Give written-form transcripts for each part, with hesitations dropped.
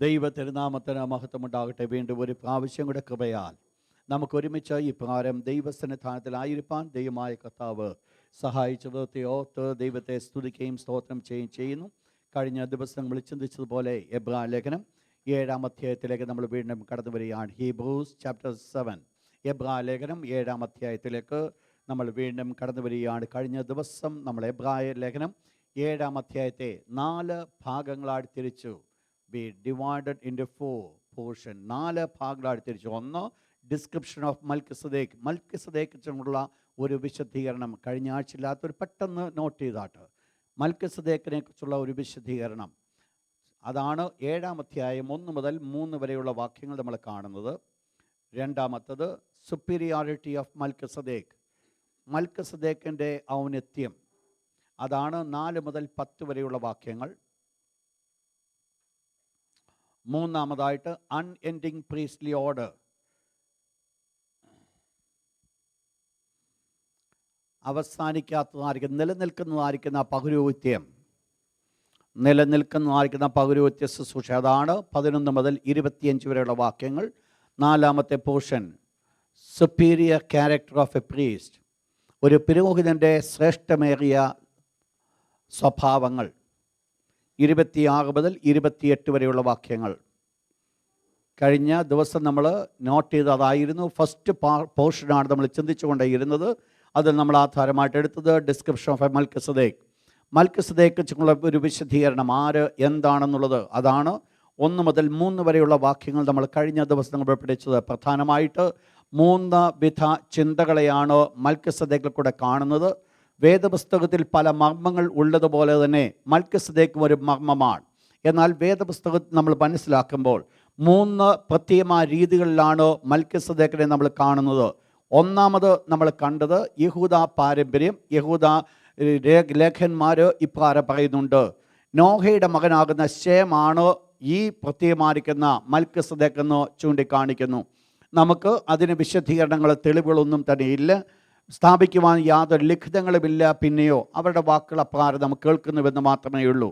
ദൈവ തിരുനാമത്തിന് മഹത്വമുണ്ടാകട്ടെ. വീണ്ടും ഒരു പ്രാവശ്യം കൂടെ കൃപയാൽ നമുക്കൊരുമിച്ച് ഈ പ്രകാരം ദൈവസന്നിധാനത്തിലായിരിക്കാൻ ദൈവമായ കർത്താവ് സഹായിച്ചത് ഓർത്ത് ദൈവത്തെ സ്തുതിക്കുകയും സ്തോത്രം ചെയ്യുന്നു. കഴിഞ്ഞ ദിവസങ്ങളിൽ ചിന്തിച്ചതുപോലെ എബ്രായ ലേഖനം 7-ാം അധ്യായത്തിലേക്ക് നമ്മൾ വീണ്ടും കടന്നു വരികയാണ്. ഹീബ്രൂസ് ചാപ്റ്റർ 7, എബ്രായ ലേഖനം 7-ാം അധ്യായത്തിലേക്ക് നമ്മൾ വീണ്ടും കടന്നു വരികയാണ്. കഴിഞ്ഞ ദിവസം നമ്മൾ എബ്രായ ലേഖനം 7-ാം അധ്യായത്തെ 4 ഭാഗങ്ങളായി തിരിച്ചു. We divided into 4 portion. 4 ഭാഗങ്ങളായി തിരിച്ചു. ഒന്ന്, ഡിസ്ക്രിപ്ഷൻ ഓഫ് മൽക്കിസദേക്ക്. മൽക്കിസദേക്കിനുള്ള ഒരു വിശദീകരണം. കഴിഞ്ഞ ആഴ്ചയില്ലാത്തൊരു പെട്ടെന്ന് നോട്ട് ചെയ്താട്ട് മൽക്കിസദേക്കിനെ കുറിച്ചുള്ള ഒരു വിശദീകരണം. അതാണ് 7-ാം അധ്യായം 1 മുതൽ 3 വരെയുള്ള വാക്യങ്ങൾ നമ്മൾ കാണുന്നത്. രണ്ടാമത്തത് സുപ്പീരിയോറിറ്റി ഓഫ് മൽക്കിസദേക്ക്, മൽക്കിസദേക്കിൻ്റെ ഔന്നത്യം. അതാണ് 4 മുതൽ 10 വരെയുള്ള വാക്യങ്ങൾ. മൂന്നാമതായിട്ട് അൺഎൻഡിങ് പ്രീസ്റ്റ്ലി ഓർഡർ, അവസാനിക്കാത്തതായിരിക്കും നിലനിൽക്കുന്നതായിരിക്കുന്ന പൗരോഹിത്യ ശുശ്രൂഷ. അതാണ് 11 മുതൽ 25 വരെയുള്ള വാക്യങ്ങൾ. 4-ാമത്തെ portion superior character of a priest, ഒരു പുരോഹിതൻ്റെ ശ്രേഷ്ഠമേറിയ സ്വഭാവങ്ങൾ. 26 മുതൽ 28 വരെയുള്ള വാക്യങ്ങൾ. കഴിഞ്ഞ ദിവസം നമ്മൾ നോട്ട് ചെയ്തതായിരുന്നു. ഫസ്റ്റ് പോർഷനാണ് നമ്മൾ ചിന്തിച്ചുകൊണ്ടേയിരുന്നത്. അത് നമ്മൾ ആധാരമായിട്ട് എടുത്തത് ഡിസ്ക്രിപ്ഷൻ ഓഫ് എ മൽക്കിസദേക്ക്. മൽക്കിസദേക്കിനുള്ള ഒരു വിശദീകരണം, ആര് എന്താണെന്നുള്ളത്. അതാണ് 1 മുതൽ 3 വരെയുള്ള വാക്യങ്ങൾ നമ്മൾ കഴിഞ്ഞ ദിവസം നമ്മൾ പഠിച്ചത്. പ്രധാനമായിട്ട് 3 വിധ ചിന്തകളെയാണ് മൽക്കിസദേക്കിൽ കൂടെ കാണുന്നത്. വേദപുസ്തകത്തിൽ പല മർമ്മങ്ങൾ ഉള്ളതുപോലെ തന്നെ മൽക്കിസദേക്കും ഒരു മർമ്മമാണ്. എന്നാൽ വേദപുസ്തകത്തിൽ നമ്മൾ മനസ്സിലാക്കുമ്പോൾ 3 പ്രത്യേകമായ രീതികളിലാണ് മൽക്കിസദേക്കിനെ നമ്മൾ കാണുന്നത്. ഒന്നാമത് നമ്മൾ കണ്ടത് യഹൂദ പാരമ്പര്യം. യഹൂദ ലേഖന്മാർ ഇപ്രകാരം പറയുന്നുണ്ട്, നോഹയുടെ മകനാകുന്ന ശേമാണ് ഈ പ്രത്യേകമായിരിക്കുന്ന മൽക്കിസദേക്ക് എന്ന് ചൂണ്ടിക്കാണിക്കുന്നു. നമുക്ക് അതിന് വിശദീകരണങ്ങൾ തെളിവുകളൊന്നും തന്നെയില്ല, സ്ഥാപിക്കുവാൻ യാതൊരു ലിഖിതങ്ങളുമില്ല. പിന്നെയോ അവരുടെ വാക്കുകൾ അപ്രകാരം നമുക്ക് കേൾക്കുന്നുവെന്ന് മാത്രമേ ഉള്ളൂ.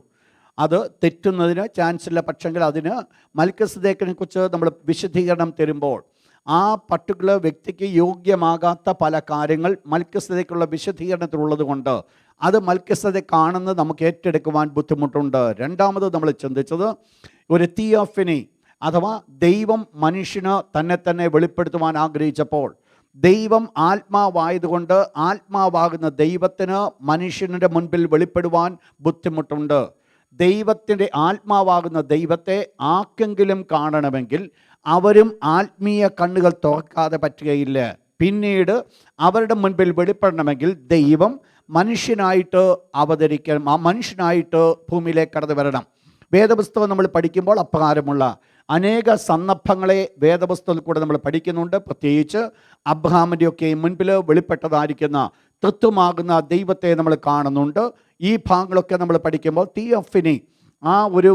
അത് തെറ്റുന്നതിന് ചാൻസ് ഇല്ല. പക്ഷെങ്കിൽ അതിന് മൽക്കിസദേക്കിനെ കുറിച്ച് നമ്മൾ വിശദീകരണം തരുമ്പോൾ ആ പർട്ടിക്കുലർ വ്യക്തിക്ക് യോഗ്യമാകാത്ത പല കാര്യങ്ങൾ മൽക്കിസദേക്കുള്ള വിശദീകരണത്തിലുള്ളത് കൊണ്ട് അത് മൽക്കിസദേക്ക് കാണുന്നത് നമുക്ക് ഏറ്റെടുക്കുവാൻ ബുദ്ധിമുട്ടുണ്ട്. രണ്ടാമത് നമ്മൾ ചിന്തിച്ചത് ഒരു തിയോഫനി, അഥവാ ദൈവം മനുഷ്യന് തന്നെ വെളിപ്പെടുത്തുവാൻ ആഗ്രഹിച്ചപ്പോൾ ദൈവം ആത്മാവായതുകൊണ്ട് ആത്മാവാകുന്ന ദൈവത്തിന് മനുഷ്യൻ്റെ മുൻപിൽ വെളിപ്പെടുവാൻ ബുദ്ധിമുട്ടുണ്ട്. ദൈവത്തിൻ്റെ ആത്മാവാകുന്ന ദൈവത്തെ ആർക്കെങ്കിലും കാണണമെങ്കിൽ അവരും ആത്മീയ കണ്ണുകൾ തുറക്കാതെ പറ്റുകയില്ല. പിന്നീട് അവരുടെ മുൻപിൽ വെളിപ്പെടണമെങ്കിൽ ദൈവം മനുഷ്യനായിട്ട് അവതരിക്കണം, ആ മനുഷ്യനായിട്ട് ഭൂമിയിലേക്ക് കടന്നു വരണം. വേദപുസ്തകം നമ്മൾ പഠിക്കുമ്പോൾ അപ്രകാരമുള്ള അനേക സന്ദർഭങ്ങളെ വേദപുസ്തകത്തിൽ കൂടെ നമ്മൾ പഠിക്കുന്നുണ്ട്. പ്രത്യേകിച്ച് അബ്രഹാമിൻ്റെയൊക്കെ മുൻപിൽ വെളിപ്പെട്ടതായിരിക്കുന്ന തൃത്വമാകുന്ന ദൈവത്തെ നമ്മൾ കാണുന്നുണ്ട്. ഈ ഭാഗങ്ങളൊക്കെ നമ്മൾ പഠിക്കുമ്പോൾ തിയോഫനി, ആ ഒരു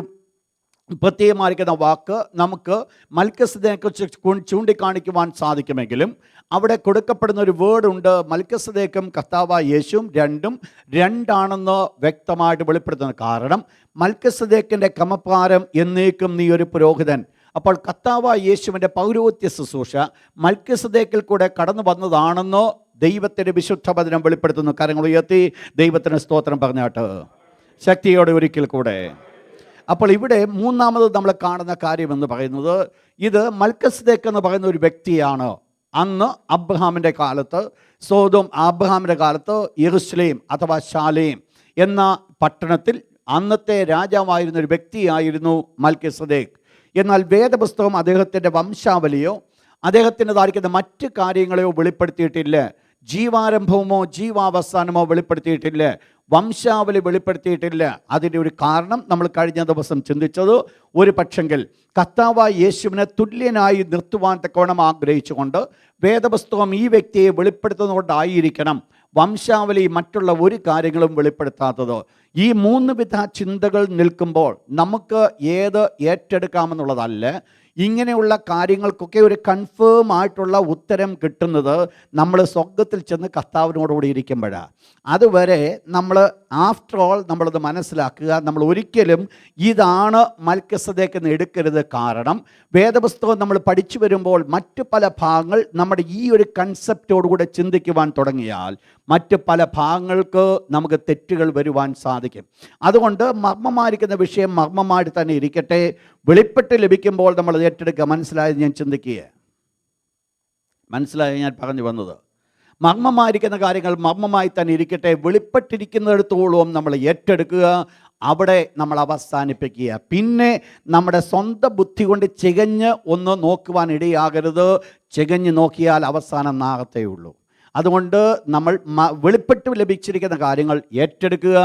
പ്രത്യേകമായിരിക്കുന്ന വാക്ക് നമുക്ക് മൽക്കിസദേക്കിനെ ചൂണ്ടിക്കാണിക്കുവാൻ സാധിക്കുമെങ്കിലും അവിടെ കൊടുക്കപ്പെടുന്ന ഒരു വേർഡുണ്ട്. മൽക്കിസദേക്കും കർത്താവായ യേശുവും രണ്ടാണെന്ന് വ്യക്തമായിട്ട് വെളിപ്പെടുത്തുന്നത്. കാരണം മൽക്കിസദേക്കിൻ്റെ ക്രമപ്രകാരം എന്നേക്കും നീ ഒരു പുരോഹിതൻ. അപ്പോൾ കർത്താവായ യേശുവിൻ്റെ പൗരോഹിത്യ ശുശ്രൂഷ മൽക്കിസദേക്കിൽ കൂടെ കടന്നു വന്നതാണെന്ന് ദൈവത്തിൻ്റെ വിശുദ്ധ വചനം വെളിപ്പെടുത്തുന്നു. കരങ്ങൾ ഉയർത്തി ദൈവത്തിന് സ്തോത്രം പറഞ്ഞാട്ട് ശക്തിയോടെ ഒരിക്കൽ കൂടെ. അപ്പോൾ ഇവിടെ മൂന്നാമത് നമ്മൾ കാണുന്ന കാര്യമെന്ന് പറയുന്നത്, ഇത് മൽക്കിസദേക്ക് എന്ന് പറയുന്ന ഒരു വ്യക്തിയാണ്. അന്ന് അബ്രഹാമിൻ്റെ കാലത്ത് അബ്രഹാമിൻ്റെ കാലത്ത് യെരുശലേം അഥവാ ശാലേം എന്ന പട്ടണത്തിൽ അന്നത്തെ രാജാവായിരുന്ന ഒരു വ്യക്തിയായിരുന്നു മൽക്കിസദേക്ക്. എന്നാൽ വേദപുസ്തകം അദ്ദേഹത്തിൻ്റെ വംശാവലിയോ അദ്ദേഹത്തിൻ്റെതായിരിക്കുന്ന മറ്റ് കാര്യങ്ങളെയോ വെളിപ്പെടുത്തിയിട്ടില്ല. ജീവാരംഭമോ ജീവാവസാനമോ വെളിപ്പെടുത്തിയിട്ടില്ല. വംശാവലി വെളിപ്പെടുത്തിയിട്ടില്ല. അതിൻ്റെ ഒരു കാരണം നമ്മൾ കഴിഞ്ഞ ദിവസം ചിന്തിച്ചത്, ഒരു പക്ഷെങ്കിൽ കർത്താവായ യേശുവിനെ തുല്യനായി നിർത്തുവാൻ തക്കവണ്ണം ആഗ്രഹിച്ചുകൊണ്ട് വേദപുസ്തകം ഈ വ്യക്തിയെ വെളിപ്പെടുത്തുന്നതുകൊണ്ടായിരിക്കണം വംശാവലി മറ്റുള്ള ഒരു കാര്യങ്ങളും വെളിപ്പെടുത്താത്തത്. ഈ 3 വിധ ചിന്തകൾ നിൽക്കുമ്പോൾ നമുക്ക് ഏത് ഏറ്റെടുക്കാമെന്നുള്ളതല്ല, ഇങ്ങനെയുള്ള കാര്യങ്ങൾക്കൊക്കെ ഒരു കൺഫേം ആയിട്ടുള്ള ഉത്തരം കിട്ടുന്നത് നമ്മൾ സ്വർഗത്തിൽ ചെന്ന് കർത്താവിനോടുകൂടി ഇരിക്കുമ്പോഴാണ്. അതുവരെ നമ്മൾ ആഫ്റ്റർ ഓൾ നമ്മളത് മനസ്സിലാക്കുക, നമ്മൾ ഒരിക്കലും ഇതാണ് മൽക്കിസദേക്ക് എന്ന് എടുക്കരുത്. കാരണം വേദപുസ്തകം നമ്മൾ പഠിച്ചു വരുമ്പോൾ മറ്റു പല ഭാഗങ്ങൾ നമ്മുടെ ഈ ഒരു കൺസെപ്റ്റോടുകൂടെ ചിന്തിക്കുവാൻ തുടങ്ങിയാൽ മറ്റ് പല ഭാഗങ്ങൾക്ക് നമുക്ക് തെറ്റുകൾ വരുവാൻ സാധിക്കും. അതുകൊണ്ട് മർമ്മമായിരിക്കുന്ന വിഷയം മർമ്മമായിട്ട് തന്നെ ഇരിക്കട്ടെ. വെളിപ്പെട്ട് ലഭിക്കുമ്പോൾ നമ്മൾ ഏറ്റെടുക്കുക. മനസ്സിലായത് ഞാൻ ചിന്തിക്കുക, മനസ്സിലായി ഞാൻ പറഞ്ഞു വന്നത്. മർമ്മമായിരിക്കുന്ന കാര്യങ്ങൾ മർമ്മമായി തന്നെ ഇരിക്കട്ടെ. വെളിപ്പെട്ടിരിക്കുന്നിടത്തോളം നമ്മൾ ഏറ്റെടുക്കുക, അവിടെ നമ്മൾ അവസാനിപ്പിക്കുക. പിന്നെ നമ്മുടെ സ്വന്തം ബുദ്ധി കൊണ്ട് ചികഞ്ഞ് ഒന്ന് നോക്കുവാൻ ഇടയാകരുത്. ചികഞ്ഞ് നോക്കിയാൽ അവസാനം നാഗത്തേ ഉള്ളൂ. അതുകൊണ്ട് നമ്മൾ വെളിപ്പെട്ട് ലഭിച്ചിരിക്കുന്ന കാര്യങ്ങൾ ഏറ്റെടുക്കുക,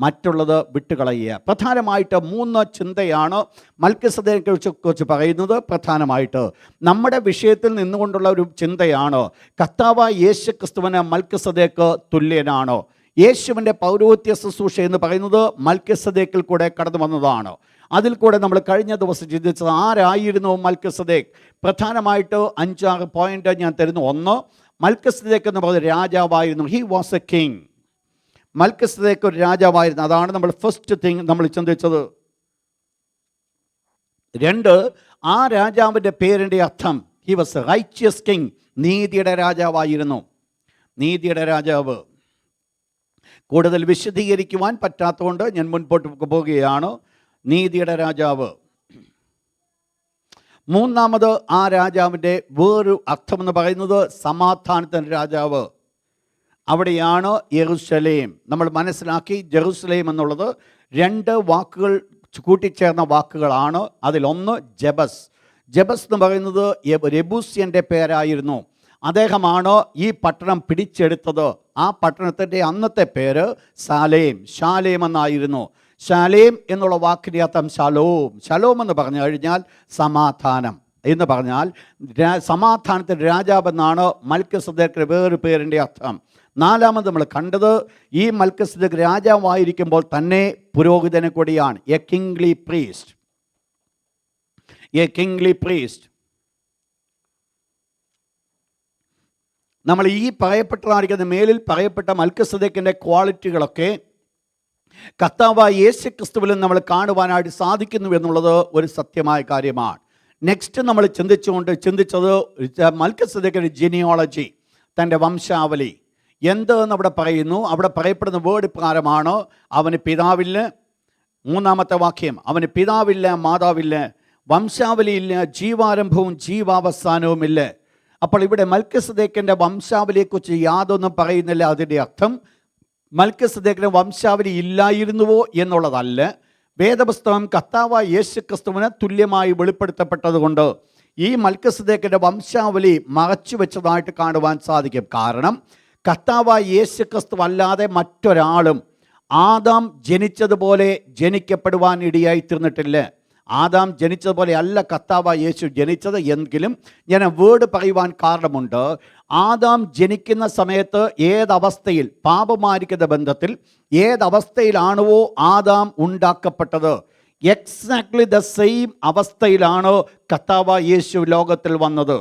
മറ്റുള്ളത് വിട്ടുകളയുക. പ്രധാനമായിട്ട് 3 ചിന്തയാണ് മൽക്കിസദേക്കിനെക്കുറിച്ച് പറയുന്നത്. പ്രധാനമായിട്ട് നമ്മുടെ വിഷയത്തിൽ നിന്നുകൊണ്ടുള്ള ഒരു ചിന്തയാണ്, കർത്താവായ യേശു ക്രിസ്തുവിന് മൽക്കിസദേക്ക് തുല്യനാണ്. യേശുവിൻ്റെ പൗരോഹിത്യ ശുശ്രൂഷ എന്ന് പറയുന്നത് മൽക്കിസദേക്കിൽ കൂടെ കടന്നു വന്നതാണ്. അതിൽ കൂടെ നമ്മൾ കഴിഞ്ഞ ദിവസം ചിന്തിച്ചത് ആരായിരുന്നു മൽക്കിസദേക്ക്. പ്രധാനമായിട്ട് 5-6 പോയിന്റ് ഞാൻ തരുന്നു. 1, മൽക്കിസദേക്ക് എന്ന് പറയുന്നത് രാജാവായിരുന്നു. He was a king. Melchizedek ഒരു രാജാവായിരുന്നു. അതാണ് നമ്മൾ ഫസ്റ്റ് തിങ് നമ്മൾ ചിന്തിച്ചത്. 2, ആ രാജാവിൻ്റെ പേരിൻ്റെ അർത്ഥം he was A righteous king. നീതിയുടെ രാജാവായിരുന്നു. നീതിയുടെ രാജാവ്. കൂടുതൽ വിശദീകരിക്കുവാൻ പറ്റാത്തതുകൊണ്ട് ഞാൻ മുൻപോട്ട് പോവുകയാണ്. നീതിയുടെ രാജാവ്. 3, ആ രാജാവിൻ്റെ വേറൊരു അർത്ഥമെന്ന് പറയുന്നത് സമാധാനത്തിൻ്റെ രാജാവ്. അവിടെയാണ് യെരുശലേം. നമ്മൾ മനസ്സിലാക്കി, ജെറുസലേം എന്നുള്ളത് 2 വാക്കുകൾ കൂട്ടിച്ചേർന്ന വാക്കുകളാണ്. അതിലൊന്ന് ജബസ്. ജബസ് എന്ന് പറയുന്നത് യെബൂസ്യൻ്റെ പേരായിരുന്നു. അദ്ദേഹമാണ് ഈ പട്ടണം പിടിച്ചെടുത്തത്. ആ പട്ടണത്തിൻ്റെ അന്നത്തെ പേര് സാലേം, ഷാലേം എന്നായിരുന്നു. ഷാലേം എന്നുള്ള വാക്കിൻ്റെ അർത്ഥം ശലോം. ശലോം എന്ന് പറഞ്ഞു കഴിഞ്ഞാൽ സമാധാനം എന്ന് പറഞ്ഞാൽ സമാധാനത്തിൻ്റെ രാജാവെന്നാണ് മൽക്കിസദേക്കിന്റെ വേറൊരു പേരിൻ്റെ അർത്ഥം. 4 നമ്മൾ കണ്ടത്, ഈ മൽക്കിസദേക്ക് രാജാവായിരിക്കുമ്പോൾ തന്നെ പുരോഹിതനെ കൂടിയാണ്. A kingly priest. A kingly priest. നമ്മൾ ഈ പറയപ്പെട്ടതായിരിക്കുന്ന മേലിൽ പറയപ്പെട്ട മൽക്കിസദേക്കിൻ്റെ ക്വാളിറ്റികളൊക്കെ കർത്താവായ യേശു ക്രിസ്തുവിൽ നമ്മൾ കാണുവാനായിട്ട് സാധിക്കുന്നു എന്നുള്ളത് ഒരു സത്യമായ കാര്യമാണ്. നെക്സ്റ്റ് നമ്മൾ ചിന്തിച്ചത് മൽക്കിസദേക്കിൻ്റെ ജിനിയോളജി, തൻ്റെ വംശാവലി എന്തെന്ന് അവിടെ പറയുന്നു. അവിടെ പറയപ്പെടുന്ന വേർഡ് പ്രകാരമാണ്, അവന് പിതാവില്ല. 3-ാമത്തെ വാക്യം, അവന് പിതാവില്ല, മാതാവില്ല, വംശാവലിയില്ല, ജീവാരംഭവും ജീവാവസാനവുമില്ല. അപ്പോൾ ഇവിടെ മൽക്കിസദേക്കിൻ്റെ വംശാവലിയെക്കുറിച്ച് യാതൊന്നും പറയുന്നില്ല. അതിൻ്റെ അർത്ഥം മൽക്കിസദേക്കിന് വംശാവലി ഇല്ലായിരുന്നുവോ എന്നുള്ളതല്ല. വേദപുസ്തകം കർത്താവായ യേശു ക്രിസ്തുവിന് തുല്യമായി വെളിപ്പെടുത്തപ്പെട്ടതുകൊണ്ട് ഈ മൽക്കിസദേക്കിൻ്റെ വംശാവലി മറച്ചു വെച്ചതായിട്ട് കാണുവാൻ സാധിക്കും. കാരണം കർത്താവായ യേശു ക്രിസ്തു അല്ലാതെ മറ്റൊരാളും ആദാം ജനിച്ചതുപോലെ ജനിക്കപ്പെടുവാൻ ഇടയായി തീർന്നിട്ടില്ല. ആദാം ജനിച്ചതുപോലെ അല്ല കർത്താവായ യേശു ജനിച്ചത്. എങ്കിലും ഞാൻ വേർഡ് പറയുവാൻ കാരണമുണ്ട്. ആദാം ജനിക്കുന്ന സമയത്ത് ഏതവസ്ഥയിൽ, പാപമായിരിക്കുന്ന ബന്ധത്തിൽ ഏതവസ്ഥയിലാണോ ആദാം ഉണ്ടാക്കപ്പെട്ടത്, എക്സാക്ട്ലി ദ സെയിം അവസ്ഥയിലാണ് കർത്താവായ യേശു ലോകത്തിൽ വന്നത്.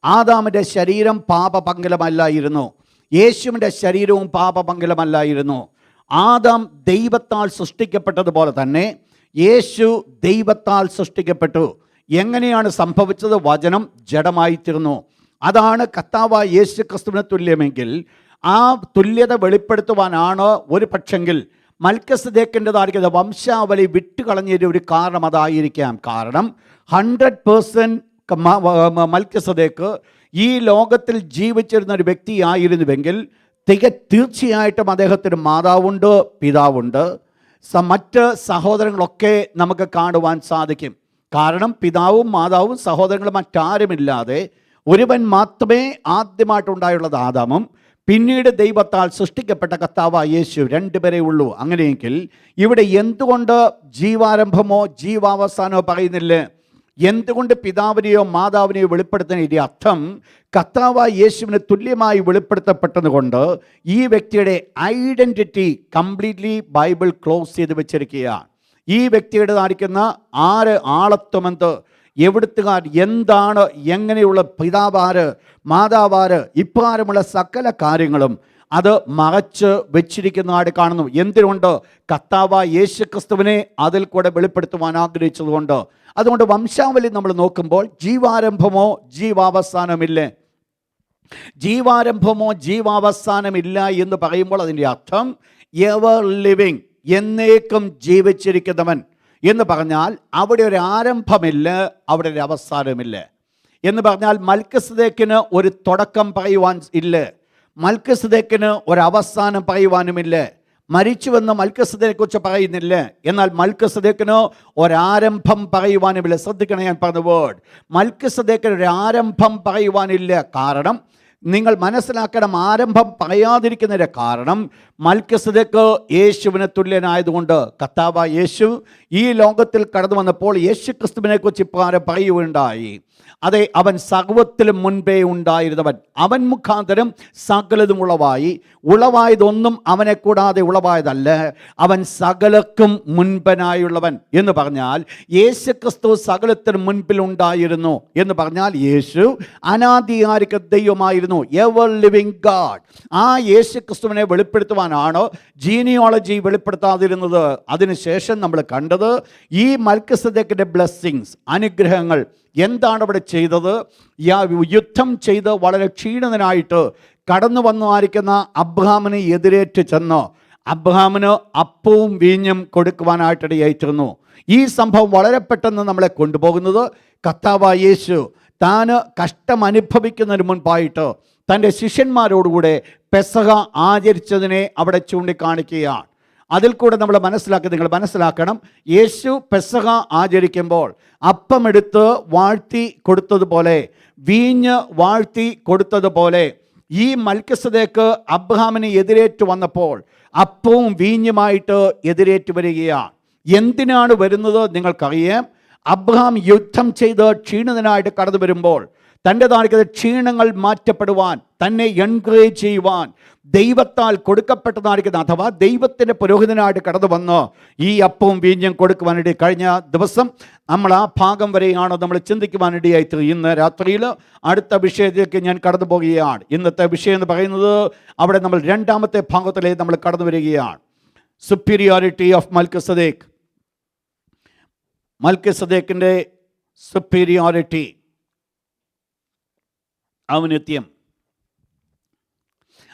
ആദാമിൻ്റെ ശരീരം പാപപങ്കലമല്ലായിരുന്നു, യേശുവിൻ്റെ ശരീരവും പാപപങ്കലമല്ലായിരുന്നു. ആദാം ദൈവത്താൽ സൃഷ്ടിക്കപ്പെട്ടതുപോലെ തന്നെ യേശു ദൈവത്താൽ സൃഷ്ടിക്കപ്പെട്ടു. എങ്ങനെയാണ് സംഭവിച്ചത്? വചനം ജഡമായി തീർന്നു. അതാണ് കർത്താവായ യേശു ക്രിസ്തുവിന് തുല്യമെങ്കിൽ ആ തുല്യത വെളിപ്പെടുത്തുവാനാണ് ഒരു പക്ഷെങ്കിൽ മൽക്കിസദേക്കിൻ്റെതായിരിക്കുന്ന വംശാവലി വിട്ടുകളഞ്ഞൊരു ഒരു കാരണം അതായിരിക്കാം. കാരണം 100% മൽക്കിസദേക്ക് ഈ ലോകത്തിൽ ജീവിച്ചിരുന്ന ഒരു വ്യക്തിയായിരുന്നുവെങ്കിൽ തീർച്ചയായിട്ടും അദ്ദേഹത്തിന് മാതാവുണ്ട്, പിതാവുണ്ട്, മറ്റ് സഹോദരങ്ങളൊക്കെ നമുക്ക് കാണുവാൻ സാധിക്കും. കാരണം പിതാവും മാതാവും സഹോദരങ്ങളും മറ്റാരുമില്ലാതെ ഒരുവൻ മാത്രമേ ആദ്യമായിട്ടുണ്ടായുള്ളത് ആദാമും, പിന്നീട് ദൈവത്താൽ സൃഷ്ടിക്കപ്പെട്ട കർത്താവായ യേശു, 2 പേരേ ഉള്ളൂ. അങ്ങനെയെങ്കിൽ ഇവിടെ എന്തുകൊണ്ട് ജീവാരംഭമോ ജീവാവസാനമോ പറയുന്നില്ല? എന്തുകൊണ്ട് പിതാവിനെയോ മാതാവിനെയോ വെളിപ്പെടുത്തുന്ന ഇതിൻ്റെ അർത്ഥം കർത്താവായ യേശുവിന് തുല്യമായി വെളിപ്പെടുത്തപ്പെട്ടതുകൊണ്ട് ഈ വ്യക്തിയുടെ ഐഡൻറ്റിറ്റി കംപ്ലീറ്റ്ലി ബൈബിൾ ക്ലോസ് ചെയ്ത് വെച്ചിരിക്കുകയാണ്. ഈ വ്യക്തിയുടെ കാണിക്കുന്ന ആളത്വമെന്ത്, എവിടുത്തുകാർ എന്താണ്, എങ്ങനെയുള്ള പിതാവാര് മാതാവാര് ഇപ്രകാരമുള്ള സകല കാര്യങ്ങളും അത് മറച്ച് വെച്ചിരിക്കുന്നതായിട്ട് കാണുന്നു. എന്തിനുകൊണ്ട്? കർത്താവായ യേശു ക്രിസ്തുവിനെ അതിൽ കൂടെ വെളിപ്പെടുത്തുവാൻ ആഗ്രഹിച്ചതുകൊണ്ട്. അതുകൊണ്ട് വംശാവലി നമ്മൾ നോക്കുമ്പോൾ ജീവാരംഭമോ ജീവാവസാനമില്ലേ, ജീവാരംഭമോ ജീവാവസാനമില്ല എന്ന് പറയുമ്പോൾ അതിൻ്റെ അർത്ഥം എവർ ലിവിങ്, എന്നേക്കും ജീവിച്ചിരിക്കുന്നവൻ എന്ന് പറഞ്ഞാൽ അവിടെ ഒരു ആരംഭമില്ല, അവിടെ ഒരു അവസാനമില്ല എന്ന് പറഞ്ഞാൽ മൽക്കിസദേക്കിന് ഒരു തുടക്കം പറയുവാൻ ഇല്ല, മൽക്കിസദേക്കിന് ഒരവസാനം പറയുവാനുമില്ല. മരിച്ചുവെന്ന് മൽക്കിസദേക്കിനെക്കുറിച്ച് പറയുന്നില്ല, എന്നാൽ മൽക്കിസദേക്കിന് ഒരാരംഭം പറയുവാനുമില്ല. ശ്രദ്ധിക്കണം, ഞാൻ പറഞ്ഞ വേർഡ്, മൽക്കിസദേക്കിന് ഒരു ആരംഭം പറയുവാനില്ല. കാരണം നിങ്ങൾ മനസ്സിലാക്കണം, ആരംഭം പറയാതിരിക്കുന്നതിൻ്റെ കാരണം മൽക്കിസദേക്ക് യേശുവിന് തുല്യനായതുകൊണ്ട്. കർത്താവായ യേശു ഈ ലോകത്തിൽ കടന്നു വന്നപ്പോൾ യേശു ക്രിസ്തുവിനെക്കുറിച്ച് ഇപ്രകാരം പറയുകയുണ്ടായി, അതെ, അവൻ സർവ്വത്തിലും മുൻപേ ഉണ്ടായിരുന്നവൻ, അവൻ മുഖാന്തരം സകലതും ഉളവായതൊന്നും അവനെ കൂടാതെ ഉളവായതല്ല, അവൻ സകലർക്കും മുൻപനായുള്ളവൻ എന്ന് പറഞ്ഞാൽ യേശു ക്രിസ്തു സകലത്തിനും മുൻപിലുണ്ടായിരുന്നു എന്ന് പറഞ്ഞാൽ യേശു അനാദിയായിരിക്കുന്ന ദൈവമായിരുന്നു, എവർ ലിവിങ് ഗാഡ്. ആ യേശു ക്രിസ്തുവിനെ വെളിപ്പെടുത്തുവാനാണ് ജീനിയോളജി വെളിപ്പെടുത്താതിരുന്നത്. അതിനുശേഷം നമ്മൾ കണ്ടത് ഈ മൽക്കിസദേക്കിൻ്റെ ബ്ലെസ്സിങ്സ്, അനുഗ്രഹങ്ങൾ എന്താണ് അവിടെ ചെയ്തത്? യുദ്ധം ചെയ്ത് വളരെ ക്ഷീണിതനായിട്ട് കടന്നു വന്നായിരിക്കുന്ന അബ്രഹാമിനെ എതിരേറ്റ് ചെന്ന് അബ്രഹാമിന് അപ്പവും വീഞ്ഞും കൊടുക്കുവാനായിട്ടിടയായിത്തീർന്നു. ഈ സംഭവം വളരെ പെട്ടെന്ന് നമ്മളെ കൊണ്ടുപോകുന്നത് കർത്താവായ യേശു താൻ കഷ്ടം അനുഭവിക്കുന്നതിന് മുൻപായിട്ട് തൻ്റെ ശിഷ്യന്മാരോടുകൂടെ പെസഹ ആചരിച്ചതിനെ അവിടെ ചൂണ്ടിക്കാണിക്കുകയാണ്. അതിൽ കൂടെ നമ്മൾ നിങ്ങൾ മനസ്സിലാക്കണം, യേശു പെസഹ ആചരിക്കുമ്പോൾ അപ്പമെടുത്ത് വാഴ്ത്തി കൊടുത്തതുപോലെ, വീഞ്ഞ് വാഴ്ത്തി കൊടുത്തതുപോലെ, ഈ മൽക്കിസദേക്ക് അബ്രഹാമിനെ എതിരേറ്റ് വന്നപ്പോൾ അപ്പവും വീഞ്ഞുമായിട്ട് എതിരേറ്റ് വരികയാണ്. എന്തിനാണ് വരുന്നത് നിങ്ങൾക്കറിയാം. അബ്രഹാം യുദ്ധം ചെയ്ത് ക്ഷീണിതനായിട്ട് കടന്നു വരുമ്പോൾ തൻ്റെതായിരിക്കുന്ന ക്ഷീണങ്ങൾ മാറ്റപ്പെടുവാൻ, തന്നെ എൻകറേജ് ചെയ്യുവാൻ ദൈവത്താൽ കൊടുക്കപ്പെട്ടതായിരിക്കുന്ന, അഥവാ ദൈവത്തിൻ്റെ പുരോഹിതനായിട്ട് കടന്നു വന്ന് ഈ അപ്പവും വീഞ്ഞും കൊടുക്കുവാനിടയിൽ കഴിഞ്ഞ ദിവസം നമ്മൾ ആ ഭാഗം വരെയാണ് നമ്മൾ ചിന്തിക്കുവാനിടയായിട്ട്. ഇന്ന് രാത്രിയിൽ അടുത്ത വിഷയത്തിലേക്ക് ഞാൻ കടന്നു പോകുകയാണ്. ഇന്നത്തെ വിഷയം എന്ന് പറയുന്നത് അവിടെ നമ്മൾ രണ്ടാമത്തെ ഭാഗത്തിലേക്ക് നമ്മൾ കടന്നു വരികയാണ്. സുപ്പീരിയോറിറ്റി ഓഫ് മൽക്കിസദേക്ക്, മൽക്കിസദേക്കിൻ്റെ സുപ്പീരിയോറിറ്റി, ഔന്നത്യം.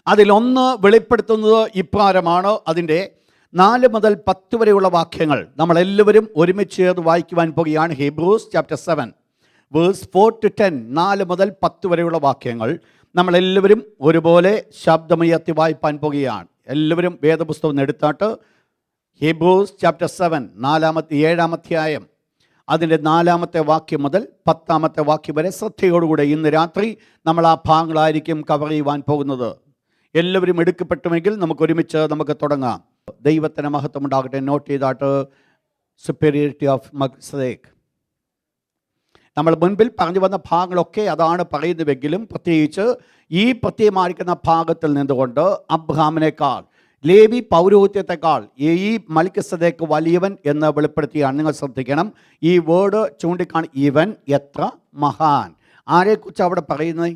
അതിലൊന്ന് വെളിപ്പെടുത്തുന്നത് ഇപ്രകാരമാണ്. അതിൻ്റെ 4 മുതൽ 10 വരെയുള്ള വാക്യങ്ങൾ നമ്മളെല്ലാവരും ഒരുമിച്ച് ചേർന്ന് വായിക്കുവാൻ പോകുകയാണ്. ഹീബ്രൂസ് ചാപ്റ്റർ 7 വേഴ്സ് 4 to 10, 4 മുതൽ 10 വരെയുള്ള വാക്യങ്ങൾ നമ്മളെല്ലാവരും ഒരുപോലെ ശബ്ദമുയർത്തി വായിപ്പാൻ പോകുകയാണ്. എല്ലാവരും വേദപുസ്തകം എടുത്താട്ട് ഹീബ്രൂസ് ചാപ്റ്റർ 7 7-ാം അധ്യായം അതിൻ്റെ 4-ാമത്തെ വാക്യം മുതൽ 10-ാമത്തെ വാക്യം വരെ ശ്രദ്ധയോടുകൂടെ ഇന്ന് രാത്രി നമ്മൾ ആ ഭാഗങ്ങളായിരിക്കും കവർ ചെയ്യുവാൻ പോകുന്നത്. എല്ലാവരും എടുക്കപ്പെട്ടുമെങ്കിൽ നമുക്ക് തുടങ്ങാം. ദൈവത്തിന് മഹത്വം ഉണ്ടാകട്ടെ. നോട്ട് ചെയ്താട്ട് സുപ്പീരിയോറിറ്റി ഓഫ് മൽക്കിസദേക്ക്. നമ്മൾ മുൻപിൽ പറഞ്ഞു വന്ന ഭാഗങ്ങളൊക്കെ അതാണ് പറയുന്നതെങ്കിലും പ്രത്യേകിച്ച് ഈ പ്രത്യേകമായിരിക്കുന്ന ഭാഗത്തിൽ നിന്നുകൊണ്ട് അബ്രഹാമിനേക്കാൾ, ലേവി പൗരോഹിത്യത്തെക്കാൾ ഈ മൽക്കിസദേക്ക് വലിയവൻ എന്ന് വെളിപ്പെടുത്തിയാണ്. നിങ്ങൾ ശ്രദ്ധിക്കണം, ഈ വേർഡ് ചൂണ്ടിക്കാണി, ഇവൻ എത്ര മഹാൻ. ആരെക്കുറിച്ച് അവിടെ പറയുന്നത്?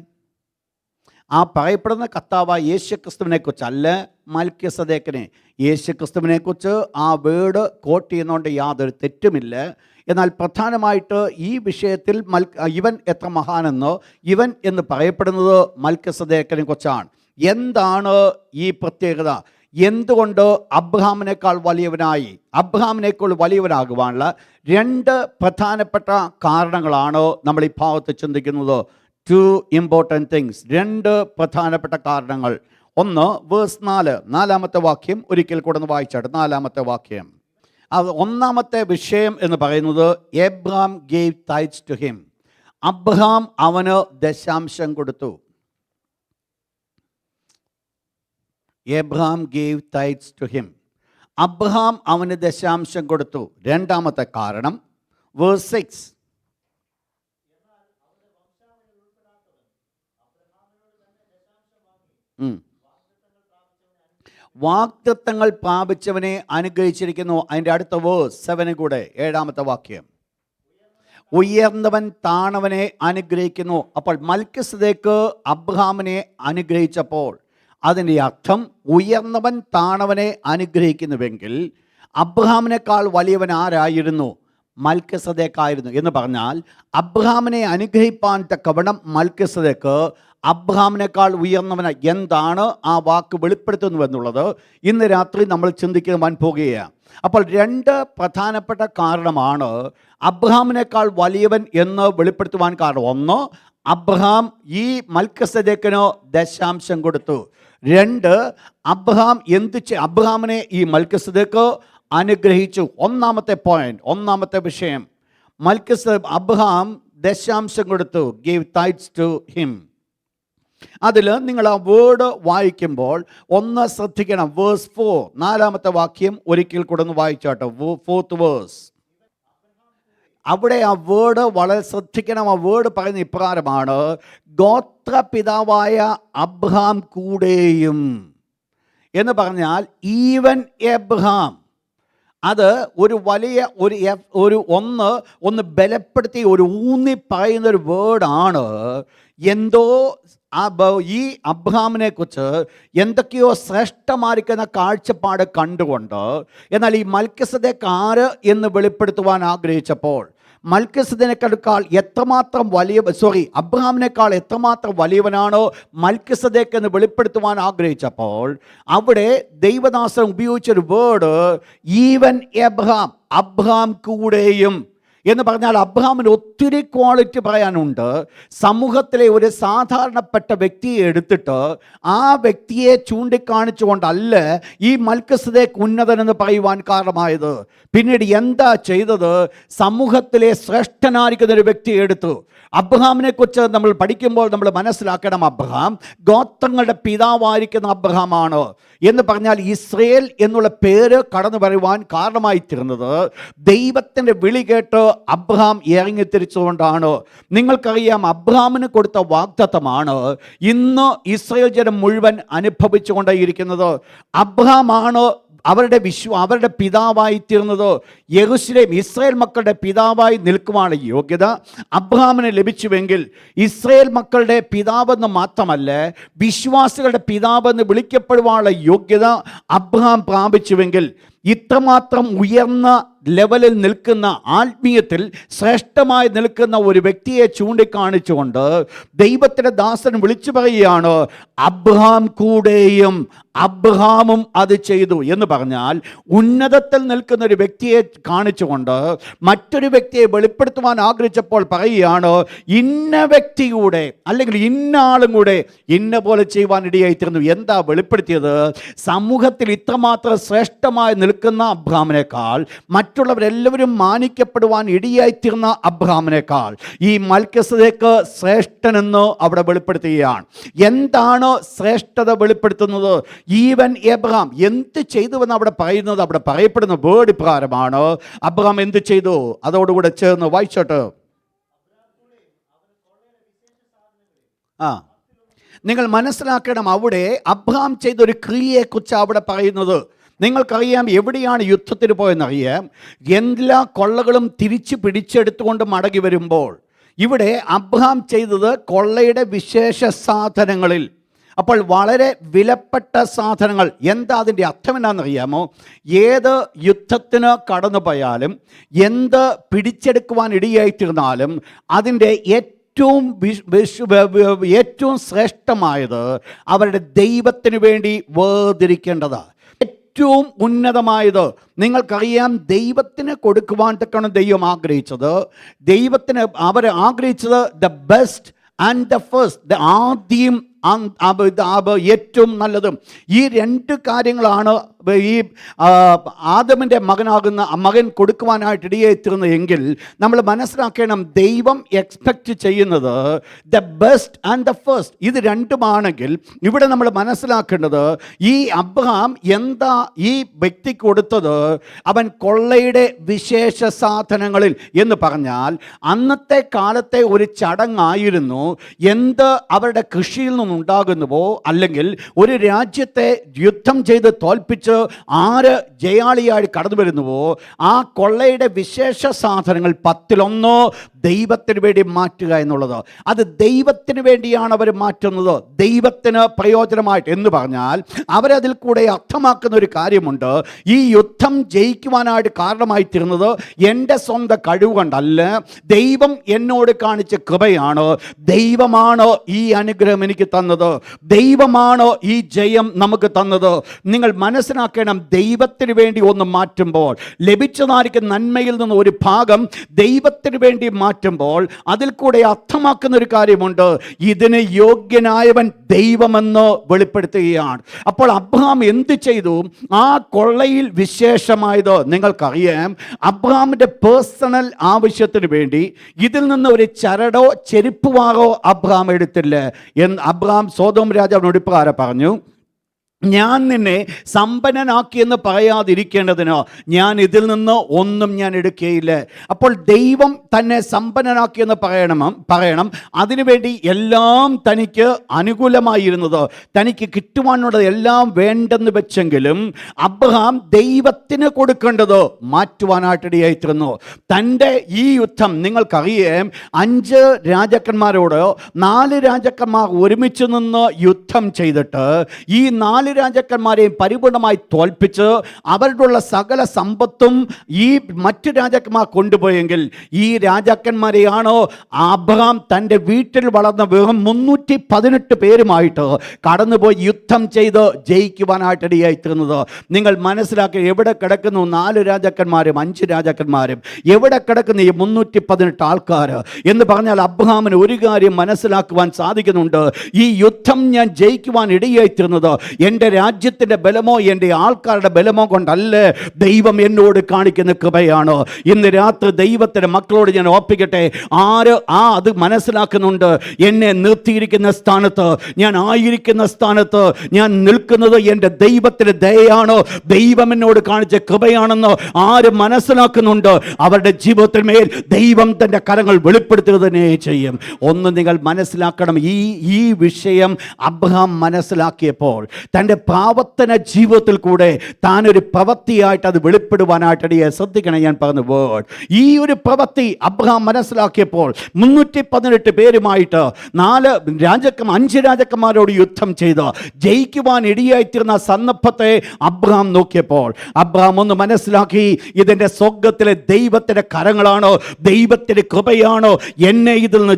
ആ പറയപ്പെടുന്ന കർത്താവായ യേശു ക്രിസ്തുവിനെക്കുറിച്ചല്ല, മൽക്കിസദേക്കിനെ. യേശു ക്രിസ്തുവിനെക്കുറിച്ച് ആ വേർഡ് കോട്ട് ചെയ്യുന്നതുകൊണ്ട് യാതൊരു തെറ്റുമില്ല. എന്നാൽ പ്രധാനമായിട്ട് ഈ വിഷയത്തിൽ ഇവൻ എത്ര മഹാനെന്നോ ഇവൻ എന്ന് പറയപ്പെടുന്നത് മൽക്കിസദേക്കിനെ കുറിച്ചാണ്. എന്താണ് ഈ പ്രത്യേകത? എന്തുകൊണ്ട് അബ്രഹാമിനേക്കാൾ വലിയവനായി? അബ്രഹാമിനേക്കാൾ വലിയവനാകുവാനുള്ള 2 പ്രധാനപ്പെട്ട കാരണങ്ങളാണ് നമ്മൾ ഈ ഭാഗത്ത് ചിന്തിക്കുന്നത്. 2 important things, 2 പ്രധാനപ്പെട്ട കാരണങ്ങൾ. ഒന്ന്, വേഴ്സ് 4, 4-ാമത്തെ വാക്യം ഒരിക്കൽ കൂടെ ഒന്ന് വായിച്ചാട്ട്. 4-ാമത്തെ വാക്യം, അത് 1-ാമത്തെ വിഷയം എന്ന് പറയുന്നത് Abraham gave tithes to him. Abraham അവന് ദശാംശം കൊടുത്തു. Abraham gave tithes to him. Abraham അവന് ദശാംശം കൊടുത്തു. 2-ാമത്തെ കാരണം വേഴ്സ് 6, വാഗ്ദത്തങ്ങൾ പ്രാപിച്ചവനെ അനുഗ്രഹിച്ചിരിക്കുന്നു. അതിൻ്റെ അടുത്ത വേഴ്സ് 7 കൂടെ 7-ാമത്തെ വാക്യം, ഉയർന്നവൻ താണവനെ അനുഗ്രഹിക്കുന്നു. അപ്പോൾ മൽക്കിസദേക്ക് അബ്രഹാമിനെ അനുഗ്രഹിച്ചപ്പോൾ അതിൻ്റെ അർത്ഥം ഉയർന്നവൻ താണവനെ അനുഗ്രഹിക്കുന്നുവെങ്കിൽ അബ്രഹാമിനേക്കാൾ വലിയവൻ ആരായിരുന്നു? മൽക്കിസദേക്കായിരുന്നു. എന്ന് പറഞ്ഞാൽ അബ്രഹാമിനെ അനുഗ്രഹിപ്പാൻ തക്കവണ്ണം മൽക്കിസദേക്ക് അബ്രഹാമിനേക്കാൾ ഉയർന്നവന്. എന്താണ് ആ വാക്ക് വെളിപ്പെടുത്തുന്നുവെന്നുള്ളത് ഇന്ന് രാത്രി നമ്മൾ ചിന്തിക്കുവാൻ പോകുകയാണ്. അപ്പോൾ 2 പ്രധാനപ്പെട്ട കാരണമാണ് അബ്രഹാമിനേക്കാൾ വലിയവൻ എന്ന് വെളിപ്പെടുത്തുവാൻ കാരണം. 1, അബ്രഹാം ഈ മൽക്കിസദേക്കിന് ദശാംശം കൊടുത്തു. 2, അബ്രഹാം അബ്രഹാമിനെ ഈ മൽക്കിസദേക്ക് അനുഗ്രഹിച്ചു. 1-ാമത്തെ പോയിന്റ്, 1-ാമത്തെ വിഷയം, അബ്രഹാം ദശാംശം കൊടുത്തു. Gave tithes to him. അതിൽ നിങ്ങൾ ആ വേർഡ് വായിക്കുമ്പോൾ ഒന്ന് ശ്രദ്ധിക്കണം. വേഴ്സ് 4, 4-ാമത്തെ വാക്യം ഒരിക്കൽ കൂടെ ഒന്ന് വായിച്ചാട്ടോ. 4th verse. അവിടെ ആ വേർഡ് വളരെ ശ്രദ്ധിക്കണം. ആ വേർഡ് പറയുന്ന ഇപ്രകാരമാണ്, ഗോത്രപിതാവായ അബ്രഹാം കൂടെയും എന്ന് പറഞ്ഞാൽ ഈവൻ എബ്രഹാം. അത് ഒരു വലിയ ഒന്ന് ബലപ്പെടുത്തി ഒരു ഊന്നി പറയുന്നൊരു വേർഡാണ്. എന്തോ ഈ അബ്രഹാമിനെ കുറിച്ച് എന്തൊക്കെയോ ശ്രേഷ്ഠമായിരിക്കുന്ന കാഴ്ചപ്പാട് കണ്ടുകൊണ്ട്, എന്നാൽ ഈ മൽക്കിസദേക്ക് ആര് എന്ന് വെളിപ്പെടുത്തുവാൻ ആഗ്രഹിച്ചപ്പോൾ മൽക്കിസദേക്കിനേക്കാൾ എത്രമാത്രം അബ്രഹാമിനേക്കാൾ എത്രമാത്രം വലിയവനാണോ മൽക്കിസദേക്ക് എന്ന് വെളിപ്പെടുത്തുവാൻ ആഗ്രഹിച്ചപ്പോൾ അവിടെ ദൈവദാസൻ ഉപയോഗിച്ചൊരു വേർഡ് ഈവൻ അബ്രഹാം കൂടെയും എന്ന് പറഞ്ഞാൽ അബ്രഹാമിന് ഒത്തിരി ക്വാളിറ്റി പറയാനുണ്ട്. സമൂഹത്തിലെ ഒരു സാധാരണപ്പെട്ട വ്യക്തിയെ എടുത്തിട്ട് ആ വ്യക്തിയെ ചൂണ്ടിക്കാണിച്ചുകൊണ്ടല്ല ഈ മൽക്കിസദേക്ക് ഉന്നതനെന്ന് പറയുവാൻ കാരണമായത്. പിന്നീട് എന്താ ചെയ്തത്? സമൂഹത്തിലെ ശ്രേഷ്ഠനായിരിക്കുന്ന ഒരു വ്യക്തിയെ എടുത്തു. അബ്രഹാമിനെ കുറിച്ച് നമ്മൾ പഠിക്കുമ്പോൾ നമ്മൾ മനസ്സിലാക്കണം, അബ്രഹാം ഗോത്രങ്ങളുടെ പിതാവായിരിക്കുന്ന അബ്രഹാമാണ്. എന്ന് പറഞ്ഞാൽ ഇസ്രയേൽ എന്നുള്ള പേര് കടന്നു വരുവാൻ കാരണമായി തീർന്നത് ദൈവത്തിൻ്റെ വിളി കേട്ട് അബ്രഹാം ഇറങ്ങിത്തിരിച്ചുകൊണ്ടാണ്. നിങ്ങൾക്കറിയാം, അബ്രഹാമിന് കൊടുത്ത വാഗ്ദത്തമാണ് ഇന്ന് ഇസ്രയേൽ ജനം മുഴുവൻ അനുഭവിച്ചുകൊണ്ടേയിരിക്കുന്നത്. അബ്രഹാമാണ് അവരുടെ പിതാവായി തീർന്നത്. യെരൂശലേം ഇസ്രായേൽ മക്കളുടെ പിതാവായി നിൽക്കുവാനുള്ള യോഗ്യത അബ്രഹാമിന് ലഭിച്ചുവെങ്കിൽ ഇസ്രായേൽ മക്കളുടെ പിതാവെന്ന് മാത്രമല്ല, വിശ്വാസികളുടെ പിതാവെന്ന് വിളിക്കപ്പെടുവാനുള്ള യോഗ്യത അബ്രഹാം പ്രാപിച്ചുവെങ്കിൽ, ഇത്രമാത്രം ഉയർന്ന ലെവലിൽ നിൽക്കുന്ന, ആത്മീയത്തിൽ ശ്രേഷ്ഠമായി നിൽക്കുന്ന ഒരു വ്യക്തിയെ ചൂണ്ടിക്കാണിച്ചുകൊണ്ട് ദൈവത്തിൻ്റെ ദാസൻ വിളിച്ചു പറയുകയാണ്, അബ്രഹാം കൂടെയും അബ്രഹാമും അത് ചെയ്തു. എന്ന് പറഞ്ഞാൽ ഉന്നതത്തിൽ നിൽക്കുന്ന ഒരു വ്യക്തിയെ കാണിച്ചുകൊണ്ട് മറ്റൊരു വ്യക്തിയെ വെളിപ്പെടുത്തുവാൻ ആഗ്രഹിച്ചപ്പോൾ പറയുകയാണ്, ഇന്ന വ്യക്തിയുടെ അല്ലെങ്കിൽ ഇന്ന ആളും കൂടെ ഇന്ന പോലെ ചെയ്യുവാൻ ഇടയായിത്തീർന്നു. എന്താ വെളിപ്പെടുത്തിയത്? സമൂഹത്തിൽ ഇത്രമാത്രം ശ്രേഷ്ഠമായി നിൽക്കുന്ന അബ്രഹാമിനേക്കാൾ, മറ്റുള്ളവരെല്ലാവരും മാനിക്കപ്പെടുവാൻ ഇടയായിത്തീർന്ന അബ്രഹാമിനേക്കാൾ ഈ മൽക്കിസദേക്ക് ശ്രേഷ്ഠനെന്ന് അവിടെ വെളിപ്പെടുത്തുകയാണ്. എന്താണ് ശ്രേഷ്ഠത വെളിപ്പെടുത്തുന്നത്? ഈവൻ എബ്രഹാം എന്ത് ചെയ്തുവെന്ന് അവിടെ പറയുന്നത്, അവിടെ പറയപ്പെടുന്ന വേർഡ് പ്രകാരമാണ്. അബ്രഹാം എന്ത് ചെയ്തു? അതോടുകൂടെ ചേർന്ന് വായിച്ചോട്ട്. നിങ്ങൾ മനസ്സിലാക്കണം, അവിടെ അബ്രഹാം ചെയ്തൊരു ക്രിയയെക്കുറിച്ച് അവിടെ പറയുന്നത്. നിങ്ങൾക്കറിയാം, എവിടെയാണ് യുദ്ധത്തിന് പോയെന്നറിയാം. എല്ലാ കൊള്ളകളും തിരിച്ച് പിടിച്ചെടുത്തുകൊണ്ട് മടങ്ങി വരുമ്പോൾ ഇവിടെ അബ്രഹാം ചെയ്തത് കൊള്ളയുടെ വിശേഷ സാധനങ്ങളിൽ, അപ്പോൾ വളരെ വിലപ്പെട്ട സാധനങ്ങൾ. എന്താ അതിൻ്റെ അർത്ഥം എന്താണെന്നറിയാമോ? ഏത് യുദ്ധത്തിന് കടന്നു പോയാലും എന്ത് പിടിച്ചെടുക്കുവാൻ ഇടയായിത്തീർന്നാലും അതിൻ്റെ ഏറ്റവും ശ്രേഷ്ഠമായത് അവരുടെ ദൈവത്തിന് വേണ്ടി വേർതിരിക്കേണ്ടതാണ്. ഏറ്റവും ഉന്നതമായത് നിങ്ങൾക്കറിയാം, ദൈവത്തിന് കൊടുക്കുവാൻ തക്കാണ് ദൈവം ആഗ്രഹിച്ചത്. ദൈവത്തിന് അവർ ആഗ്രഹിച്ചത് the best and the first, ആദ്യം ഏറ്റവും നല്ലതും. ഈ 2 കാര്യങ്ങളാണ് ഈ ആദമിൻ്റെ മകൻ കൊടുക്കുവാനായിട്ട് ഇടയായിത്തീർന്നത്. എങ്കിൽ നമ്മൾ മനസ്സിലാക്കണം, ദൈവം എക്സ്പെക്റ്റ് ചെയ്യുന്നത് the best and the first. ഇത് രണ്ടുമാണെങ്കിൽ ഇവിടെ നമ്മൾ മനസ്സിലാക്കേണ്ടത്, ഈ അബ്രഹാം എന്താ ഈ വ്യക്തി കൊടുത്തത്? അവൻ കൊള്ളയുടെ വിശേഷ സാധനങ്ങളിൽ എന്ന് പറഞ്ഞാൽ അന്നത്തെ കാലത്തെ ഒരു ചടങ്ങായിരുന്നു. എന്ത് അവരുടെ കൃഷിയിൽ നിന്ന് ഉണ്ടാകുന്നുവോ, അല്ലെങ്കിൽ ഒരു രാജ്യത്തെ യുദ്ധം ചെയ്ത് തോൽപ്പിച്ച് ആര് ജയാളിയായി കടന്നു വരുന്നുവോ, ആ കൊള്ളയുടെ വിശേഷ സാധനങ്ങൾ 10-1 ദൈവത്തിന് വേണ്ടി മാറ്റുക എന്നുള്ളത്. അത് ദൈവത്തിന് വേണ്ടിയാണ് അവർ മാറ്റുന്നത്, ദൈവത്തിന് പ്രയോജനമായിട്ട് എന്ന് പറഞ്ഞാൽ അവരതിൽ കൂടെ അർത്ഥമാക്കുന്ന ഒരു കാര്യമുണ്ട്. ഈ യുദ്ധം ജയിക്കുവാനായിട്ട് കാരണമായി തീർന്നത് എൻ്റെ സ്വന്തം കഴിവ് കൊണ്ടല്ല, ദൈവം എന്നോട് കാണിച്ച കൃപയാണ്. ദൈവമാണ് ഈ അനുഗ്രഹം എനിക്ക് തന്നത്, ദൈവമാണ് ഈ ജയം നമുക്ക് തന്നത്. നിങ്ങൾ മനസ്സിലാക്കണം, ദൈവത്തിന് വേണ്ടി ഒന്ന് മാറ്റുമ്പോൾ ലഭിച്ചതായിരിക്കും നന്മയിൽ നിന്ന് ഒരു ഭാഗം ദൈവത്തിന് വേണ്ടി മാറ്റുമ്പോൾ അതിൽ കൂടെ അർത്ഥമാക്കുന്ന ഒരു കാര്യമുണ്ട്, ഇതിന് യോഗ്യനായവൻ ദൈവമെന്ന് വെളിപ്പെടുത്തുകയാണ്. അപ്പോൾ അബ്രഹാം എന്ത് ചെയ്തു? ആ കൊള്ളയിൽ വിശേഷമായത് നിങ്ങൾക്കറിയാം. അബ്രഹാമിൻ്റെ പേഴ്സണൽ ആവശ്യത്തിന് വേണ്ടി ഇതിൽ നിന്ന് ഒരു ചരടോ ചെരുപ്പുവാറോ അബ്രഹാം എടുത്തില്ല. അബ്രഹാം സോദോം രാജാവിനോട് ഇപ്രകാരം പറഞ്ഞു, ഞാൻ നിന്നെ സമ്പന്നനാക്കിയെന്ന് പറയാതിരിക്കേണ്ടതിന് ഞാൻ ഇതിൽ നിന്ന് ഒന്നും ഞാൻ എടുക്കുകയില്ല. അപ്പോൾ ദൈവം തന്നെ സമ്പന്നനാക്കിയെന്ന് പറയണം. അതിനുവേണ്ടി എല്ലാം തനിക്ക് അനുകൂലമായിരുന്നത്, തനിക്ക് കിട്ടുവാനുള്ളത് എല്ലാം വേണ്ടെന്ന് വെച്ചെങ്കിലും അബ്രഹാം ദൈവത്തിന് കൊടുക്കേണ്ടത് മാറ്റുവാനായിട്ടിടയായിത്തീർന്നു. തൻ്റെ ഈ യുദ്ധം നിങ്ങൾക്കറിയാം, 5 രാജാക്കന്മാരോട് 4 രാജാക്കന്മാർ ഒരുമിച്ച് നിന്ന് യുദ്ധം ചെയ്തിട്ട് ഈ 4 രാജാക്കന്മാരെയും പരിപൂർണമായി തോൽപ്പിച്ച് അവരുടെ സകല സമ്പത്തും ഈ മറ്റു രാജാക്കന്മാർ കൊണ്ടുപോയെങ്കിൽ ഈ രാജാക്കന്മാരെയാണോ അബ്രഹാം തൻ്റെ വീട്ടിൽ വളർന്ന വെറും 318 പേരുമായിട്ട് കടന്നുപോയി യുദ്ധം ചെയ്ത് ജയിക്കുവാനായിട്ടിടയായിത്തീർന്നത്. നിങ്ങൾ മനസ്സിലാക്കി, എവിടെ കിടക്കുന്നു 4 രാജാക്കന്മാരും 5 രാജാക്കന്മാരും? എവിടെ കിടക്കുന്നു ഈ 318 ആൾക്കാർ എന്ന് പറഞ്ഞാൽ അബ്രഹാമിന് ഒരു കാര്യം മനസ്സിലാക്കുവാൻ സാധിക്കുന്നുണ്ട്, ഈ യുദ്ധം ഞാൻ ജയിക്കുവാൻ ഇടയായിത്തീർന്നത് എൻ്റെ രാജ്യത്തിൻ്റെ ബലമോ എൻ്റെ ആൾക്കാരുടെ ബലമോ കൊണ്ടല്ല, ദൈവം എന്നോട് കാണിക്കുന്ന കൃപയാണ്. ഇന്ന് രാത്രി ദൈവത്തിൻ്റെ മക്കളോട് ഞാൻ ഓർപ്പിക്കട്ടെ, ആര് അത് മനസ്സിലാക്കുന്നുണ്ട്, എന്നെ നിർത്തിയിരിക്കുന്ന സ്ഥാനത്ത്, ഞാൻ ആയിരിക്കുന്ന സ്ഥാനത്ത് ഞാൻ നിൽക്കുന്നത് എൻ്റെ ദൈവത്തിൻ്റെ ദയയാണ്, ദൈവം എന്നോട് കാണിച്ച കൃപയാണെന്ന് ആര് മനസ്സിലാക്കുന്നുണ്ട്, അവരുടെ ജീവിതത്തിൽ മേൽ ദൈവം തൻ്റെ കരങ്ങൾ വെളിപ്പെടുത്തുക തന്നെ ചെയ്യും. ഒന്ന് നിങ്ങൾ മനസ്സിലാക്കണം, ഈ വിഷയം അബ്രഹാം മനസ്സിലാക്കിയപ്പോൾ തൻ്റെ പ്രാവർത്തന ജീവിതത്തിൽ കൂടെ താനൊരു പ്രവൃത്തിയായിട്ട് അത് വെളിപ്പെടുവാനായിട്ടടിയെ ശ്രദ്ധിക്കണം. ഞാൻ പറഞ്ഞ വേർഡ്, ഈ ഒരു പ്രവൃത്തി അബ്രഹാം മനസ്സിലാക്കിയപ്പോൾ 318 പേരുമായിട്ട് 5 രാജാക്കന്മാരോട് യുദ്ധം ചെയ്ത് ജയിക്കുവാൻ ഇടയായിത്തീർന്ന സന്ദർഭത്തെ അബ്രഹാം നോക്കിയപ്പോൾ അബ്രഹാം ഒന്ന് മനസ്സിലാക്കി, ഇതിൻ്റെ സ്വർഗത്തിലെ ദൈവത്തിൻ്റെ കരങ്ങളാണ്, ദൈവത്തിൻ്റെ കൃപയാണ് എന്നെ ഇതിൽ നിന്ന്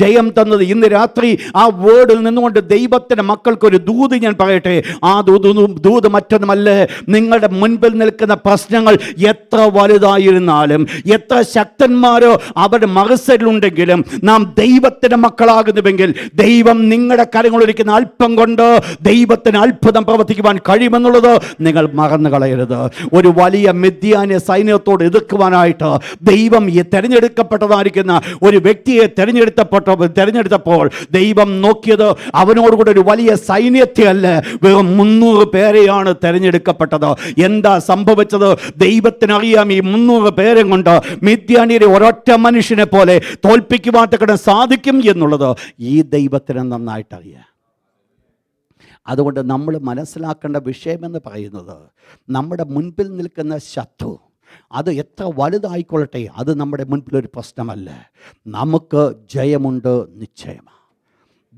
ജയം തന്നത്. ഇന്ന് രാത്രി ആ വേർഡിൽ നിന്നുകൊണ്ട് ദൈവത്തിൻ്റെ മക്കൾക്കൊരു ദൂത് ഞാൻ പറയട്ടെ. ആ ദൂത് മറ്റൊന്നുമല്ല, നിങ്ങളുടെ മുൻപിൽ നിൽക്കുന്ന പ്രശ്നങ്ങൾ എത്ര വലുതായിരുന്നാലും, എത്ര ശക്തന്മാരോ അവരുടെ മറുസൈഡിലുണ്ടെങ്കിലും, നാം ദൈവത്തിൻ്റെ മക്കളാകുന്നുവെങ്കിൽ ദൈവം നിങ്ങളുടെ കരങ്ങളൊരുക്കുന്ന അല്പം കൊണ്ട് ദൈവത്തിന് അത്ഭുതം പ്രവർത്തിക്കുവാൻ കഴിയുമെന്നുള്ളത് നിങ്ങൾ മറന്നു കളയരുത്. ഒരു വലിയ മിദ്യാന്യ സൈന്യത്തോട് എതിർക്കുവാനായിട്ട് ദൈവം തിരഞ്ഞെടുക്കപ്പെട്ടതായിരിക്കുന്ന ഒരു വ്യക്തിയെ തിരഞ്ഞെടുത്തപ്പോൾ ദൈവം നോക്കിയത് അവനോടുകൂടെ ഒരു വലിയ സൈന്യത്തെ അല്ല, വെറും 300 പേരെയാണ് തിരഞ്ഞെടുക്കപ്പെട്ടത്. എന്താ സംഭവിച്ചത്? ദൈവത്തിനറിയാം ഈ 300 പേരെ കൊണ്ട് മിദ്യാന്യരെ ഒരൊറ്റ മനുഷ്യനെ പോലെ തോൽപ്പിക്കുവാൻ സാധിക്കും എന്നുള്ളത് ഈ ദൈവത്തിന് നന്നായിട്ടറിയാം. അതുകൊണ്ട് നമ്മൾ മനസ്സിലാക്കേണ്ട വിഷയമെന്ന് പറയുന്നത്, നമ്മുടെ മുൻപിൽ നിൽക്കുന്ന ശത്രു അത് എത്ര വലുതായിക്കൊള്ളട്ടെ, അത് നമ്മുടെ മുൻപിലൊരു പ്രശ്നമല്ല. നമുക്ക് ജയമുണ്ട് നിശ്ചയമാണ്.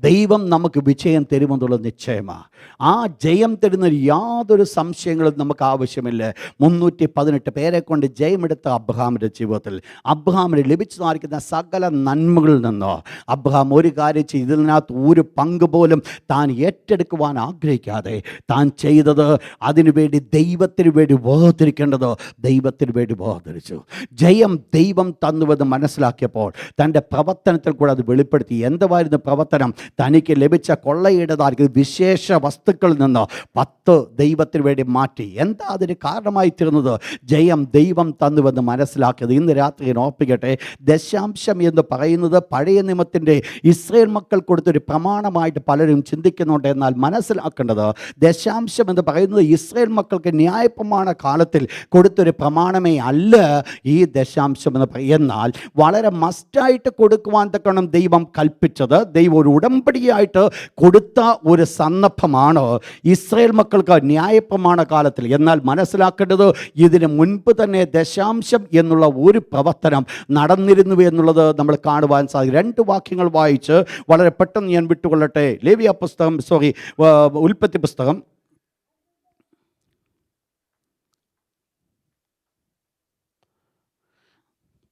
ദൈവം നമുക്ക് വിജയം തരുമെന്നുള്ളത് നിശ്ചയമാണ്. ആ ജയം തരുന്ന യാതൊരു സംശയങ്ങളും നമുക്ക് ആവശ്യമില്ല. 318 പേരെ കൊണ്ട് ജയമെടുത്ത അബ്രഹാമിൻ്റെ ജീവിതത്തിൽ അബ്രഹാമിന് ലഭിച്ചതായിരിക്കുന്ന സകല നന്മകളിൽ നിന്ന് അബ്രഹാം ഒരു കാര്യം ചെയ്ത് ഇതിനകത്ത് ഒരു പങ്ക് പോലും താൻ ഏറ്റെടുക്കുവാൻ ആഗ്രഹിക്കാതെ താൻ ചെയ്തത് അതിനുവേണ്ടി ദൈവത്തിന് വേണ്ടി വേർതിരിക്കേണ്ടത് ദൈവത്തിന് വേണ്ടി വേർതിരിച്ചു. ജയം ദൈവം തന്നുവെന്ന് മനസ്സിലാക്കിയപ്പോൾ തൻ്റെ പ്രവർത്തനത്തിൽ കൂടെ അത് വെളിപ്പെടുത്തി. എന്തുവായിരുന്നു പ്രവർത്തനം? തനിക്ക് ലഭിച്ച കൊള്ളയുടേതായിരിക്കും വിശേഷ വസ്തുക്കളിൽ നിന്ന് 10 ദൈവത്തിന് വേണ്ടി മാറ്റി. എന്താ അതിന് കാരണമായി തീർന്നത്? ജയം ദൈവം തന്നുവെന്ന് മനസ്സിലാക്കിയത്. ഇന്ന് രാത്രി ഓർപ്പിക്കട്ടെ, ദശാംശം എന്ന് പറയുന്നത് പഴയ നിയമത്തിൻ്റെ ഇസ്രായേൽ മക്കൾ കൊടുത്തൊരു പ്രമാണമായിട്ട് പലരും ചിന്തിക്കുന്നുണ്ട്. എന്നാൽ മനസ്സിലാക്കേണ്ടത്, ദശാംശം എന്ന് പറയുന്നത് ഇസ്രായേൽ മക്കൾക്ക് ന്യായപ്രമാണ കാലത്തിൽ കൊടുത്തൊരു പ്രമാണമേ അല്ല ഈ ദശാംശം എന്ന് എന്നാൽ വളരെ മസ്റ്റായിട്ട് കൊടുക്കുവാൻ തക്കണം ദൈവം കൽപ്പിച്ചത്. ദൈവം ഒരു ഉടമ്പടിയായിട്ട് കൊടുത്ത ഒരു സന്ദർഭമാണ് ഇസ്രായേൽ മക്കൾക്ക് ന്യായപ്രമാണ കാലത്തിൽ. എന്നാൽ മനസ്സിലാക്കേണ്ടത്, ഇതിന് മുൻപ് തന്നെ ദശാംശം എന്നുള്ള ഒരു പ്രവർത്തനം നടന്നിരുന്നു എന്നുള്ളത് നമ്മൾ കാണുവാൻ സാധിക്കും. 2 വാക്യങ്ങൾ വായിച്ച് വളരെ പെട്ടെന്ന് ഞാൻ വിട്ടുകൊള്ളട്ടെ. ലേവ്യ പുസ്തകം, ഉൽപ്പത്തി പുസ്തകം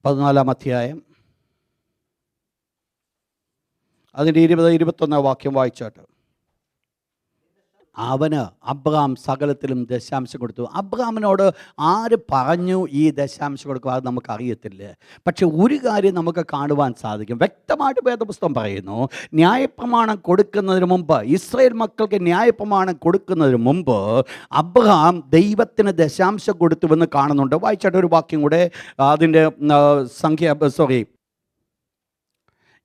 14-ാം അധ്യായം അതിൻ്റെ 20-21 വാക്യം വായിച്ചാട്ട്. അവന് അബ്രഹാം സകലത്തിലും ദശാംശം കൊടുത്തു. അബ്രഹാമിനോട് ആര് പറഞ്ഞു ഈ ദശാംശം കൊടുക്കുക? അത് നമുക്കറിയത്തില്ല. പക്ഷെ ഒരു കാര്യം നമുക്ക് കാണുവാൻ സാധിക്കും. വ്യക്തമായിട്ട് വേദപുസ്തകം പറയുന്നു, ന്യായപ്രമാണം കൊടുക്കുന്നതിന് മുമ്പ്, ഇസ്രായേൽ മക്കൾക്ക് ന്യായപ്രമാണം കൊടുക്കുന്നതിന് മുമ്പ് അബ്രഹാം ദൈവത്തിന് ദശാംശം കൊടുത്തുവെന്ന് കാണുന്നുണ്ട്. വായിച്ചാട്ട് ഒരു വാക്യം കൂടെ, അതിൻ്റെ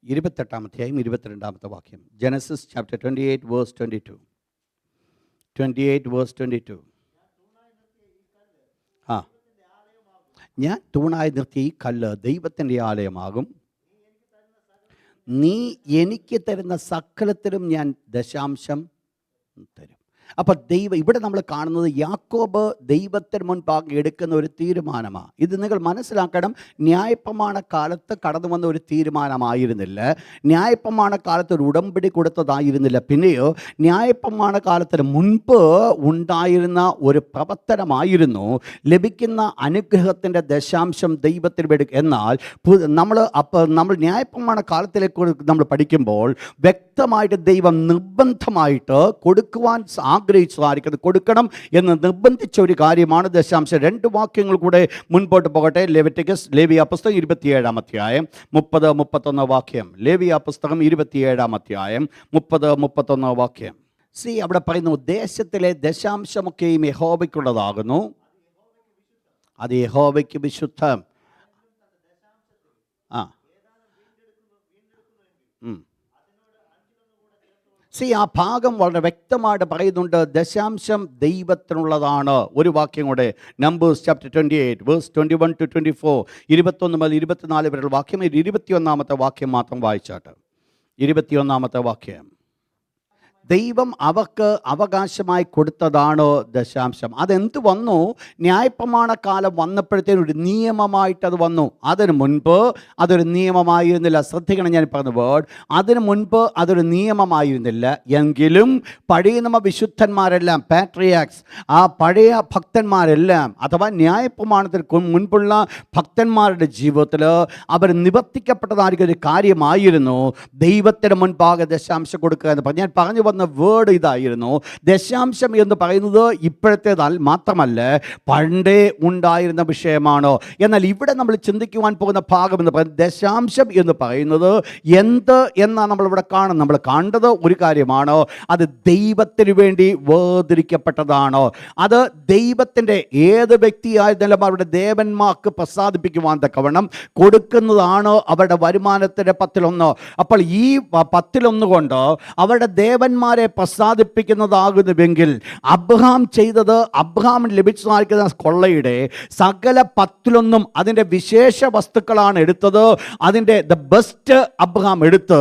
28-ാം അധ്യായം 22-ാമത്തെ വാക്യം. Genesis chapter 28 verse 22. 28 വേഴ്സ് 22. ഞാൻ തൂണായി നിർത്തിയ ഈ കല്ല് ദൈവത്തിൻ്റെ ആലയമാകും. നീ എനിക്ക് തരുന്ന സകലത്തിലും ഞാൻ ദശാംശം തരും. അപ്പോൾ ഇവിടെ നമ്മൾ കാണുന്നത് യാക്കോബ് ദൈവത്തിന് മുൻപാകെ എടുക്കുന്ന ഒരു തീരുമാനമാണ്. ഇത് നിങ്ങൾ മനസ്സിലാക്കണം. ന്യായപ്രമാണ കാലത്ത് കടന്നു വന്ന ഒരു തീരുമാനമായിരുന്നില്ല. ന്യായപ്രമാണ കാലത്ത് ഒരു ഉടമ്പടി കൊടുത്തതായിരുന്നില്ല. പിന്നെയോ ന്യായപ്രമാണ കാലത്തിന് മുൻപ് ഉണ്ടായിരുന്ന ഒരു പ്രവർത്തനമായിരുന്നു ലഭിക്കുന്ന അനുഗ്രഹത്തിൻ്റെ ദശാംശം ദൈവത്തിന് എടുക്കുക. എന്നാൽ നമ്മൾ ന്യായപ്രമാണ കാലത്തിലേക്ക് നമ്മൾ പഠിക്കുമ്പോൾ വ്യക്തമായിട്ട് ദൈവം നിർബന്ധമായിട്ട് കൊടുക്കുവാൻ ആഗ്രഹിച്ചതായിരിക്കും, കൊടുക്കണം എന്ന് നിർബന്ധിച്ച ഒരു കാര്യമാണ് ദശാംശം. 2 വാക്യങ്ങൾ കൂടെ മുൻപോട്ട് പോകട്ടെ. ലേവിയ പുസ്തകം 27-ാം അധ്യായം 30-31 വാക്യം. ലേവിയ പുസ്തകം 27-ാം അധ്യായം 30-31 വാക്യം. അവിടെ പറയുന്നു, ദേശത്തിലെ ദശാംശമൊക്കെയും യഹോവയ്ക്കുള്ളതാകുന്നു, അത് യഹോവയ്ക്ക് വിശുദ്ധം. ആ ഭാഗം വളരെ വ്യക്തമായിട്ട് പറയുന്നുണ്ട്, ദശാംശം ദൈവത്തിനുള്ളതാണ്. ഒരു വാക്യം കൂടെ, നമ്പേഴ്സ് ചാപ്റ്റർ 28 വേഴ്സ് 21-24, 21 മുതൽ 24 വരെയുള്ള വാക്യം. 21-ാമത്തെ വാക്യം മാത്രം വായിച്ചാട്ട്. 21-ാമത്തെ വാക്യം. ദൈവം അവർക്ക് അവകാശമായി കൊടുത്തതാണ് ദശാംശം. അതെന്ത് വന്നു? ന്യായപ്രമാണ കാലം വന്നപ്പോഴത്തേനും ഒരു നിയമമായിട്ടത് വന്നു. അതിനു മുൻപ് അതൊരു നിയമമായിരുന്നില്ല. ശ്രദ്ധിക്കണം ഞാൻ പറഞ്ഞ വേർഡ്. അതിനു മുൻപ് അതൊരു നിയമമായിരുന്നില്ല. എങ്കിലും പഴയ നിയമ വിശുദ്ധന്മാരെല്ലാം, പാട്രിയാക്സ്, ആ പഴയ ഭക്തന്മാരെല്ലാം, അഥവാ ന്യായപ്രമാണത്തിന് മുൻപുള്ള ഭക്തന്മാരുടെ ജീവിതത്തിൽ അവർ നിവർത്തിക്കപ്പെട്ടതായിരിക്കും ഒരു കാര്യമായിരുന്നു ദൈവത്തിന് മുൻപാകെ ദശാംശം കൊടുക്കുക എന്ന് പറഞ്ഞു. ഞാൻ പറഞ്ഞു വന്ന വേർഡ് ഇതായിരുന്നു. ദശാംശം എന്ന് പറയുന്നത് ഇപ്പോഴത്തേതാൽ മാത്രമല്ല, പണ്ടേ ഉണ്ടായിരുന്ന വിഷയമാണ്. എന്നാൽ ഇവിടെ നമ്മൾ ചിന്തിക്കുവാൻ പോകുന്ന ഭാഗം എന്ന് പറയുന്നത്, ദശാംശം എന്ന് പറയുന്നത് എന്ത് എന്നാണ് നമ്മളിവിടെ കാണുന്നത്. നമ്മൾ കണ്ടത് ഒരു കാര്യമാണ്, അത് ദൈവത്തിന് വേണ്ടി വേർതിരിക്കപ്പെട്ടതാണ്. അത് ദൈവത്തിൻ്റെ ഏത് വ്യക്തിയായിരുന്നാലും അവരുടെ ദേവന്മാർക്ക് പ്രസാദിപ്പിക്കുവാൻ തക്കവണ്ണം കൊടുക്കുന്നതാണ് അവരുടെ വരുമാനത്തിൻ്റെ 10-1. അപ്പോൾ ഈ 10-1 കൊണ്ട് അവരുടെ ദേവന്മാരെ പ്രസാദിപ്പിക്കുന്നതാകുന്നുവെങ്കിൽ, അബ്രഹാം ചെയ്തത്, അബ്രഹാമിന് ലഭിച്ചതായിരിക്കുന്ന കൊള്ളയുടെ സകല 10-1 അതിൻ്റെ വിശേഷ വസ്തുക്കളാണ് എടുത്തത്. അതിൻ്റെ ദ ബെസ്റ്റ് അബ്രഹാം എടുത്ത്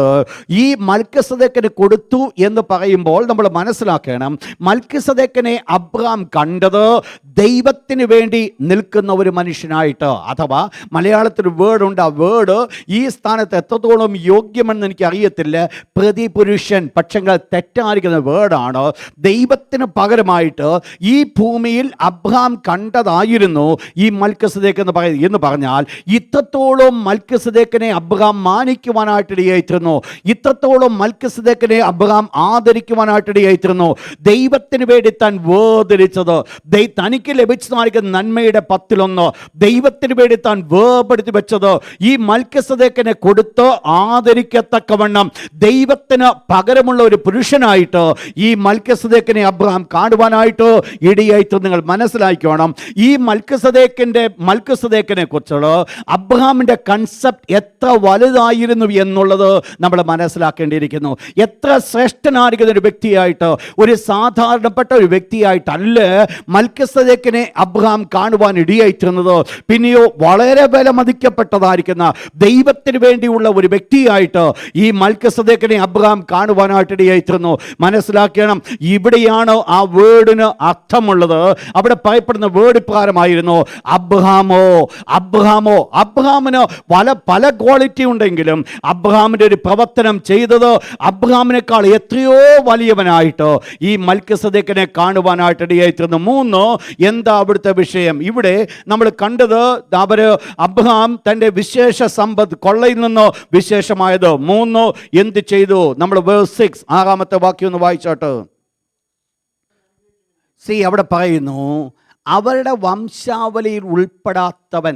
ഈ മൽക്കിസദേക്കിന് കൊടുത്തു എന്ന് പറയുമ്പോൾ നമ്മൾ മനസ്സിലാക്കണം, മൽക്കിസദേക്കിനെ അബ്രഹാം കണ്ടത് ദൈവത്തിന് വേണ്ടി നിൽക്കുന്ന ഒരു മനുഷ്യനായിട്ട്. അഥവാ മലയാളത്തിൽ വേർഡുണ്ട്. ആ വേർഡ് ഈ സ്ഥാനത്ത് എത്രത്തോളം യോഗ്യമെന്ന് എനിക്ക് അറിയത്തില്ല. പ്രതിപുരുഷൻ, പക്ഷെങ്കിൽ തെറ്റായിരിക്കുന്ന വേർഡാണ്. ദൈവത്തിന് പകരമായിട്ട് ഈ ഭൂമിയിൽ അബ്രഹാം കണ്ടതായിരുന്നു ഈ മൽക്കിസദേക്ക് എന്ന് പറഞ്ഞാൽ, ഇത്രത്തോളം മൽക്കിസദേക്കിനെ അബ്രഹാം മാനിക്കുവാനായിട്ടിടയായിത്തീർന്നു. ഇത്രത്തോളം മൽക്കിസദേക്കിനെ അബ്രഹാം ആദരിക്കുവാനായിട്ടിടയായിത്തീർന്നു. ദൈവത്തിന് വേണ്ടി താൻ വേർതിരിച്ചത്, തനിക്ക് ലഭിച്ചതായിരിക്കുന്ന നന്മയുടെ 10-1 ദൈവത്തിന് വേണ്ടി താൻ വേർപെടുത്തി വെച്ചത് ഈ മൽക്കിസദേക്കിനെ കൊടുത്ത് ആദരിക്കത്തക്കവണ്ണം ദൈവത്തിന് പകരമുള്ള ഒരു പുരുഷൻ ശ്രേഷ്ഠനായിട്ട് ഈ മൽക്കിസദേക്കിനെ അബ്രഹാം കാണുവാനായിട്ട് ഇടയായിട്ട് നിങ്ങൾ മനസ്സിലാക്കണം. ഈ മൽക്കിസദേക്കിനെ കുറിച്ചുള്ള അബ്രഹാമിൻ്റെ കൺസെപ്റ്റ് എത്ര വലുതായിരുന്നു എന്നുള്ളത് നമ്മൾ മനസ്സിലാക്കേണ്ടിയിരിക്കുന്നു. എത്ര ശ്രേഷ്ഠനായിരിക്കുന്ന ഒരു വ്യക്തിയായിട്ട്, ഒരു സാധാരണപ്പെട്ട ഒരു വ്യക്തിയായിട്ടല്ല മൽക്കിസദേക്കിനെ അബ്രഹാം കാണുവാൻ ഇടയായിട്ടിരുന്നത്. പിന്നെയോ വളരെ വിലമതിക്കപ്പെട്ടതായിരിക്കുന്ന ദൈവത്തിന് വേണ്ടിയുള്ള ഒരു വ്യക്തിയായിട്ട് ഈ മൽക്കിസദേക്കിനെ അബ്രഹാം കാണുവാനായിട്ട് ഇടയായിത്തീർന്നു. മനസ്സിലാക്കണം, ഇവിടെയാണ് ആ വേർഡിന് അർത്ഥമുള്ളത്. അവിടെ പറയപ്പെടുന്ന വേർഡ് ഇപ്രകാരമായിരുന്നു, അബ്രഹാമിന് പല ക്വാളിറ്റി ഉണ്ടെങ്കിലും അബ്രഹാമിൻ്റെ ഒരു പ്രവർത്തനം ചെയ്തത് അബ്രഹാമിനേക്കാൾ എത്രയോ വലിയവനായിട്ട് ഈ മൽക്കിസദേക്കിനെ കാണുവാനായിട്ട് ഇടയായിത്തീർന്നു. 3, എന്താ അവിടുത്തെ വിഷയം? ഇവിടെ നമ്മൾ കണ്ടത് അബ്രഹാം തൻ്റെ വിശേഷ സമ്പത്ത് കൊള്ളയിൽ നിന്ന് വിശേഷമായത്. 3, എന്ത് ചെയ്തു? നമ്മൾ വേഴ്സ് 6 6-ാമത്തെ വാക്യം ഒന്ന് വായിച്ചോട്ട്. അവിടെ പറയുന്നു, അവരുടെ വംശാവലിയിൽ ഉൾപ്പെടാത്തവൻ.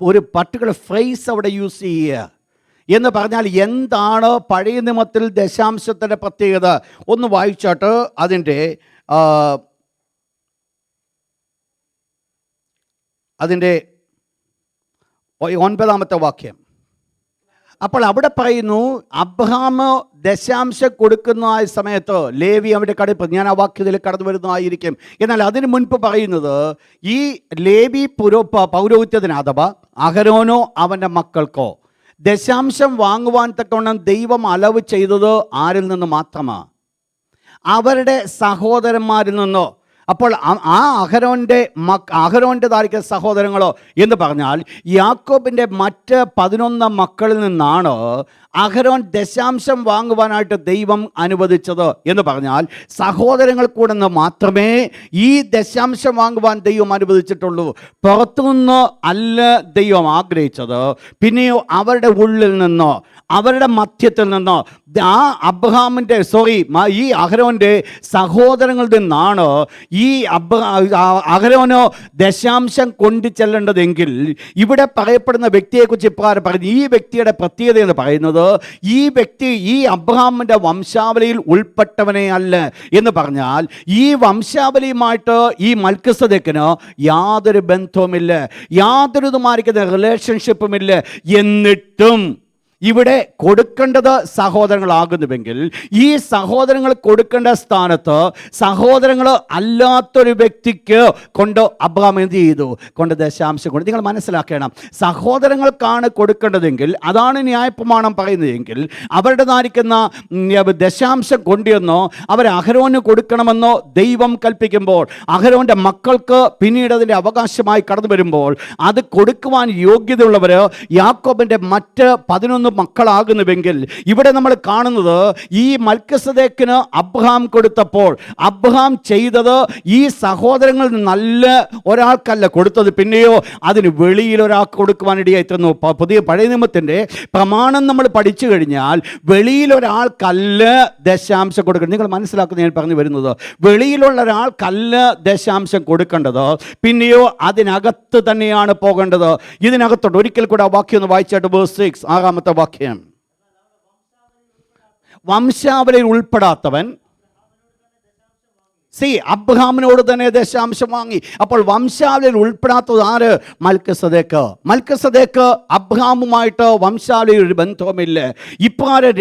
ഒരു പർട്ടിക്കുലർ ഫ്രേസ് അവിടെ യൂസ് ചെയ്യുക എന്ന് പറഞ്ഞാൽ എന്താണ് പഴയ നിയമത്തിൽ ദശാംശത്തിൻ്റെ പ്രത്യേകത? ഒന്ന് വായിച്ചോട്ട് അതിൻ്റെ 9-ാമത്തെ വാക്യം. അപ്പോൾ അവിടെ പറയുന്നു, അബ്രഹാം ദശാംശം കൊടുക്കുന്ന ആ സമയത്ത് ലേവി അവൻ്റെ കടപ്പ്, ഞാൻ ആ വാക്യത്തിൽ കടന്നു വരുന്നതായിരിക്കും. എന്നാൽ അതിന് മുൻപ് പറയുന്നത്, ഈ ലേവി പൗരോഹിത്യത്തിന് അഥവാ അഹരോനോ അവൻ്റെ മക്കൾക്കോ ദശാംശം വാങ്ങുവാൻ തക്കവണ്ണം ദൈവം അലവ് ചെയ്തത് ആരിൽ നിന്ന് മാത്രമാണ്? അവരുടെ സഹോദരന്മാരിൽ നിന്നോ. അപ്പോൾ ആ അഹരോൻ്റെതായിരിക്കുന്ന സഹോദരങ്ങളോ എന്ന് പറഞ്ഞാൽ യാക്കോബിൻ്റെ മറ്റ് 11 മക്കളിൽ നിന്നാണ് അഹരോൻ ദശാംശം വാങ്ങുവാനായിട്ട് ദൈവം അനുവദിച്ചത്. എന്ന് പറഞ്ഞാൽ സഹോദരങ്ങൾ കൂടെ നിന്ന് മാത്രമേ ഈ ദശാംശം വാങ്ങുവാൻ ദൈവം അനുവദിച്ചിട്ടുള്ളൂ. പുറത്തുനിന്ന് അല്ല ദൈവം ആഗ്രഹിച്ചത്. പിന്നെയോ അവരുടെ ഉള്ളിൽ നിന്നോ അവരുടെ മധ്യത്തിൽ നിന്നോ ഈ അഹരോൻ്റെ സഹോദരങ്ങളിൽ നിന്നാണ് ഈ അഹരോനോ ദശാംശം കൊണ്ടു ചെല്ലേണ്ടതെങ്കിൽ ഇവിടെ പറയപ്പെടുന്ന വ്യക്തിയെക്കുറിച്ച് ഇപ്രകാരം പറയുന്നു. ഈ വ്യക്തിയുടെ പ്രത്യേകത എന്ന് പറയുന്നത്, ഈ വ്യക്തി ഈ അബ്രഹാമിൻ്റെ വംശാവലിയിൽ ഉൾപ്പെട്ടവനെ അല്ല. എന്ന് പറഞ്ഞാൽ ഈ വംശാവലിയുമായിട്ട് ഈ മൽക്കിസദേക്കിന് യാതൊരു ബന്ധവുമില്ല, യാതൊരുതുമായിരിക്കുന്ന റിലേഷൻഷിപ്പുമില്ല. എന്നിട്ടും ഇവിടെ കൊടുക്കേണ്ടത് സഹോദരങ്ങളാകുന്നുവെങ്കിൽ ഈ സഹോദരങ്ങൾ കൊടുക്കേണ്ട സ്ഥാനത്ത് സഹോദരങ്ങൾ അല്ലാത്തൊരു വ്യക്തിക്ക് കൊണ്ട് അബ്രഹാം എന്ത് ചെയ്തു? കൊണ്ട് ദശാംശം കൊണ്ട്. നിങ്ങൾ മനസ്സിലാക്കണം, സഹോദരങ്ങൾക്കാണ് കൊടുക്കേണ്ടതെങ്കിൽ, അതാണ് ന്യായപ്രമാണം പറയുന്നതെങ്കിൽ, അവരുടേതായിരിക്കുന്ന ദശാംശം കൊണ്ടുവന്നോ അവർ അഹരോന് കൊടുക്കണമെന്നോ ദൈവം കൽപ്പിക്കുമ്പോൾ, അഹരോൻ്റെ മക്കൾക്ക് പിന്നീട് അതിൻ്റെ അവകാശമായി കടന്നു വരുമ്പോൾ അത് കൊടുക്കുവാൻ യോഗ്യതയുള്ളവർ യാക്കോബിൻ്റെ മറ്റ് 11 മക്കളാകുന്നുവെങ്കിൽ, ഇവിടെ നമ്മൾ കാണുന്നത് ഈ മൽക്കിസദേക്കിന് അബ്രഹാം കൊടുത്തപ്പോൾ അബ്രഹാം ചെയ്തത് ഈ സഹോദരങ്ങളിൽ നല്ല ഒരാൾക്കല്ല കൊടുത്തത്, പിന്നെയോ അതിന് വെളിയിൽ ഒരാൾക്ക് കൊടുക്കുവാനിടയായിത്തീർന്നു. പഴയ നിയമത്തിൻ്റെ പ്രമാണം നമ്മൾ പഠിച്ചു കഴിഞ്ഞാൽ വെളിയിൽ ഒരാൾക്കല്ല ദശാംശം കൊടുക്കേണ്ടത്. നിങ്ങൾ മനസ്സിലാക്കുന്ന ഞാൻ പറഞ്ഞു വരുന്നത്, വെളിയിലുള്ള ഒരാൾക്കല്ല ദശാംശം കൊടുക്കേണ്ടത്, പിന്നെയോ അതിനകത്ത് തന്നെയാണ് പോകേണ്ടത്. ഇതിനകത്തോട്ട് ഒരിക്കൽ കൂടെ ആ വാക്യം ഒന്ന് വായിച്ചായിട്ട് വേഴ്സ് 6 6-ാമത്തെ വാക്യം. വംശാവലിയിൽ ഉൾപ്പെടാത്തവൻ അബ്രഹാമിനോട് തന്നെ ദശാംശം വാങ്ങി. അപ്പോൾ വംശാവലിയിൽ ഉൾപ്പെടാത്തത് ആര്? മൽക്കിസദേക്ക് അബ്രഹാമുമായിട്ട് വംശാവലിയിൽ ഒരു ബന്ധവുമില്ല. ഇപ്രകാരം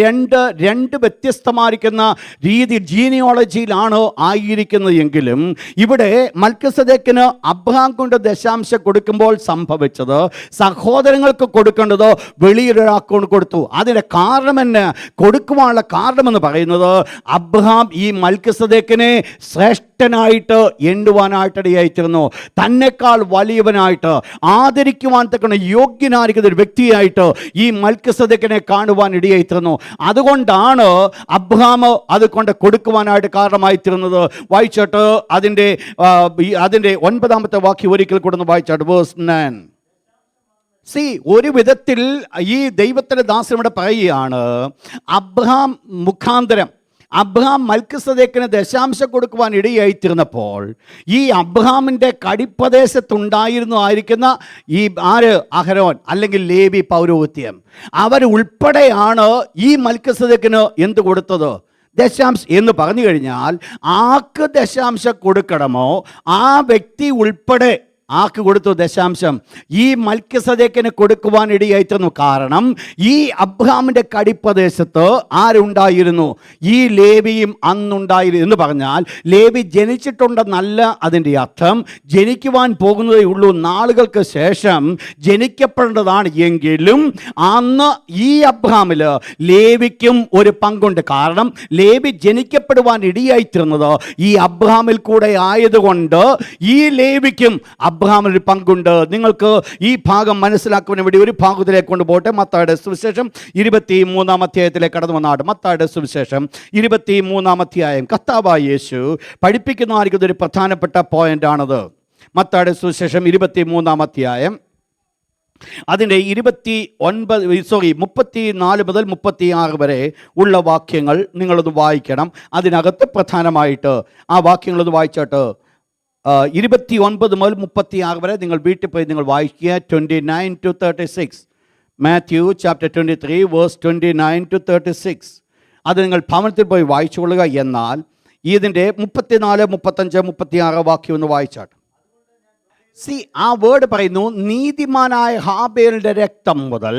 രണ്ട് വ്യത്യസ്തമായിരിക്കുന്ന രീതി ജീനിയോളജിയിലാണ് ആയിരിക്കുന്നത്. എങ്കിലും ഇവിടെ മൽക്കിസദേക്കിന് അബ്രഹാം കൊണ്ട് ദശാംശം കൊടുക്കുമ്പോൾ സംഭവിച്ചത് സഹോദരങ്ങൾക്ക് കൊടുക്കേണ്ടത് വെളിയിലൊരാൾക്ക് കൊടുത്തു. അതിൻ്റെ കാരണം എന്നെ കൊടുക്കുവാനുള്ള കാരണമെന്ന് പറയുന്നത്, അബ്രഹാം ഈ മൽക്കിസദേക്കിനെ ശ്രേഷ്ഠനായിട്ട് എണ്ണുവാനായിട്ടിടയായിത്തീർന്നു. തന്നെക്കാൾ വലിയവനായിട്ട് ആദരിക്കുവാൻ തക്കണ യോഗ്യനായിരിക്കുന്ന ഒരു വ്യക്തിയായിട്ട് ഈ മൽക്കിസദേക്കിനെ കാണുവാൻ ഇടയായിത്തീർന്നു. അതുകൊണ്ടാണ് അബ്രഹാം അത് കൊണ്ട് കൊടുക്കുവാനായിട്ട് കാരണമായിത്തീർന്നത്. വായിച്ചോട്ട് അതിൻ്റെ 9-ാമത്തെ വാക്യം ഒരിക്കൽ കൂടെ ഒന്ന് വായിച്ചോട്ട് വേഴ്സ് 9. ഒരു വിധത്തിൽ ഈ ദൈവത്തിൻ്റെ ദാസൻ ഇവിടെ പറയുകയാണ്, അബ്രഹാം മുഖാന്തരം അബ്രഹാം മൽക്കിസദേക്കിന് ദശാംശം കൊടുക്കുവാൻ ഇടയായിത്തീർന്നപ്പോൾ ഈ അബ്രഹാമിൻ്റെ കടിപ്രദേശത്തുണ്ടായിരുന്നതായിരിക്കുന്ന ഈ അഹരോൻ അല്ലെങ്കിൽ ലേവി പൗരോഹിത്യം അവരുൾപ്പെടെയാണ് ഈ മൽക്കിസദേക്കിന് എന്ത് കൊടുത്തത്? ദശാംശം എന്ന് പറഞ്ഞു കഴിഞ്ഞാൽ ആർക്ക് ദശാംശം കൊടുക്കണമോ ആ വ്യക്തി ഉൾപ്പെടെ ആർക്ക് കൊടുത്തു ദശാംശം? ഈ മൽക്കിസദേക്കിന് കൊടുക്കുവാൻ ഇടയായിത്തീർന്നു. കാരണം ഈ അബ്രഹാമിൻ്റെ കടിപ്രദേശത്ത് ആരുണ്ടായിരുന്നു? ഈ ലേവിയും അന്നുണ്ടായിരുന്നു. എന്ന് പറഞ്ഞാൽ ലേവി ജനിച്ചിട്ടുണ്ടെന്നല്ല അതിൻ്റെ അർത്ഥം. ജനിക്കുവാൻ പോകുന്നതേ ഉള്ളൂ, നാളുകൾക്ക് ശേഷം ജനിക്കപ്പെടേണ്ടതാണ്. എങ്കിലും അന്ന് ഈ അബ്രഹാമിൽ ലേവിക്കും ഒരു പങ്കുണ്ട്. കാരണം ലേവി ജനിക്കപ്പെടുവാൻ ഇടയായിത്തീർന്നത് ഈ അബ്രഹാമിൽ കൂടെ ആയതുകൊണ്ട് ഈ ലേവിക്കും അബ്രഹാമിനൊരു പങ്കുണ്ട്. നിങ്ങൾക്ക് ഈ ഭാഗം മനസ്സിലാക്കുവാൻ വേണ്ടി ഒരു ഭാഗത്തിലേക്ക് കൊണ്ടുപോട്ടെ. മത്തായിയുടെ സുവിശേഷം 23-ാം അധ്യായത്തിലേക്ക് കടന്നു വന്നാണ്. മത്തായിയുടെ സുവിശേഷം 23-ാം അധ്യായം കർത്താവായ യേശു പഠിപ്പിക്കുന്നതായിരിക്കുന്ന ഒരു പ്രധാനപ്പെട്ട പോയിൻ്റാണത്. മത്തായിയുടെ സുവിശേഷം 23-ാം അധ്യായം അതിൻ്റെ 34 മുതൽ 36 വരെ ഉള്ള വാക്യങ്ങൾ നിങ്ങളൊന്ന് വായിക്കണം. അതിനകത്ത് പ്രധാനമായിട്ട് ആ വാക്യങ്ങളൊന്ന് വായിച്ചിട്ട് 29 മുതൽ 36 വരെ നിങ്ങൾ വീട്ടിൽ പോയി നിങ്ങൾ വായിക്കുക. 29 to 36, Matthew chapter 23 verse 29 to 36. അത് നിങ്ങൾ ഭവനത്തിൽ പോയി വായിച്ചുകൊള്ളുക. എന്നാൽ ഇതിൻ്റെ 34, 35, 36 വാക്യം ഒന്ന് വായിച്ചാട്ട്. ആ വേർഡ് പറയുന്നു, നീതിമാനായ ഹാബേലിൻ്റെ രക്തം മുതൽ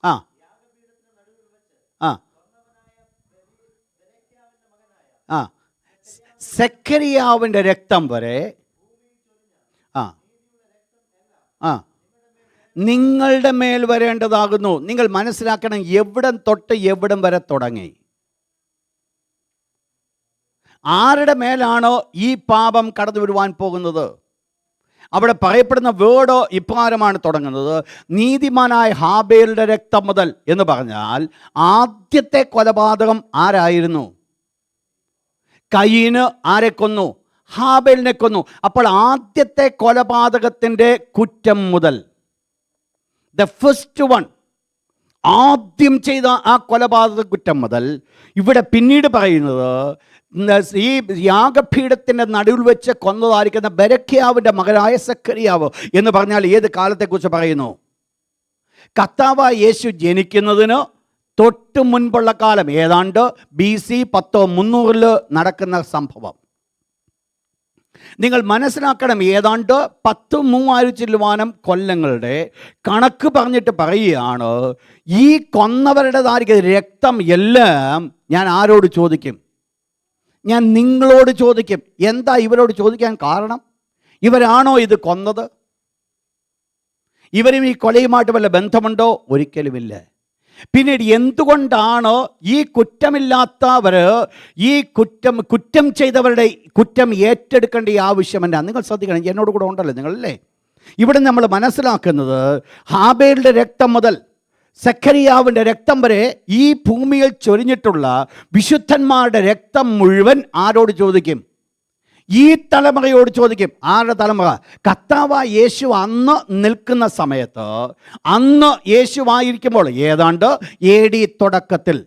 ആ ആ ആ സെഖരിയാവിൻ്റെ രക്തം വരെ നിങ്ങളുടെ മേൽ വരേണ്ടതാകുന്നു. നിങ്ങൾ മനസ്സിലാക്കണം, എവിടം തൊട്ട് എവിടം വരെ തുടങ്ങി, ആരുടെ മേലാണോ ഈ പാപം കടന്നു വരുവാൻ പോകുന്നത്. അവിടെ പറയപ്പെടുന്ന വേർഡ് ഇപ്രകാരമാണ് തുടങ്ങുന്നത്, നീതിമാനായ ഹാബേലിൻ്റെ രക്തം മുതൽ എന്ന് പറഞ്ഞാൽ ആദ്യത്തെ കൊലപാതകം ആരായിരുന്നു? കയീന് ആരെ കൊന്നു? ഹാബേലിനെ കൊന്നു. അപ്പോൾ ആദ്യത്തെ കൊലപാതകത്തിൻ്റെ കുറ്റം മുതൽ, ദ ഫസ്റ്റ് വൺ, ആദ്യം ചെയ്ത ആ കൊലപാതക കുറ്റം മുതൽ ഇവിടെ പിന്നീട് പറയുന്നത് ഈ യാഗപീഠത്തിൻ്റെ നടുവിൽ വെച്ച് കൊന്നതായിരിക്കുന്ന ബെരഖ്യാവിൻ്റെ മകനായ സെഖരിയാവ് എന്ന് പറഞ്ഞാൽ ഏത് കാലത്തെക്കുറിച്ച് പറയുന്നു? കർത്താവായ യേശു ജനിക്കുന്നതിന് തൊട്ട് മുൻപുള്ള കാലം, ഏതാണ്ട് BC 10-300 നടക്കുന്ന സംഭവം. നിങ്ങൾ മനസ്സിലാക്കണം, ഏതാണ്ട് 10,000 കൊല്ലങ്ങളുടെ കണക്ക് പറഞ്ഞിട്ട് പറയുകയാണ്, ഈ കൊന്നവരുടേതായിരിക്കും രക്തം എല്ലാം ഞാൻ ആരോട് ചോദിക്കും? ഞാൻ നിങ്ങളോട് ചോദിക്കും. എന്താ ഇവരോട് ചോദിക്കാൻ കാരണം? ഇവരാണോ ഇത് കൊന്നത്? ഇവരും ഈ കൊലയുമായിട്ട് വല്ല ബന്ധമുണ്ടോ? ഒരിക്കലുമില്ല. പിന്നീട് എന്തുകൊണ്ടാണ് ഈ കുറ്റമില്ലാത്തവർ ഈ കുറ്റം ചെയ്തവരുടെ കുറ്റം ഏറ്റെടുക്കേണ്ട ഈ ആവശ്യമെന്നാ? നിങ്ങൾ ശ്രദ്ധിക്കണം, എന്നോട് കൂടെ ഉണ്ടല്ലോ നിങ്ങളല്ലേ. ഇവിടെ നമ്മൾ മനസ്സിലാക്കുന്നത്, ഹാബേലിൻ്റെ രക്തം മുതൽ സെഖരിയാവിൻ്റെ രക്തം വരെ ഈ ഭൂമിയിൽ ചൊരിഞ്ഞിട്ടുള്ള വിശുദ്ധന്മാരുടെ രക്തം മുഴുവൻ ആരോട് ചോദിക്കും? ഈ തലമുറയോട് ചോദിക്കും. ആരുടെ തലമുറ? കർത്താവായ യേശു അന്ന് നിൽക്കുന്ന സമയത്ത്, അന്ന് യേശുവായിരിക്കുമ്പോൾ ഏതാണ്ട് AD തുടക്കത്തിൽ,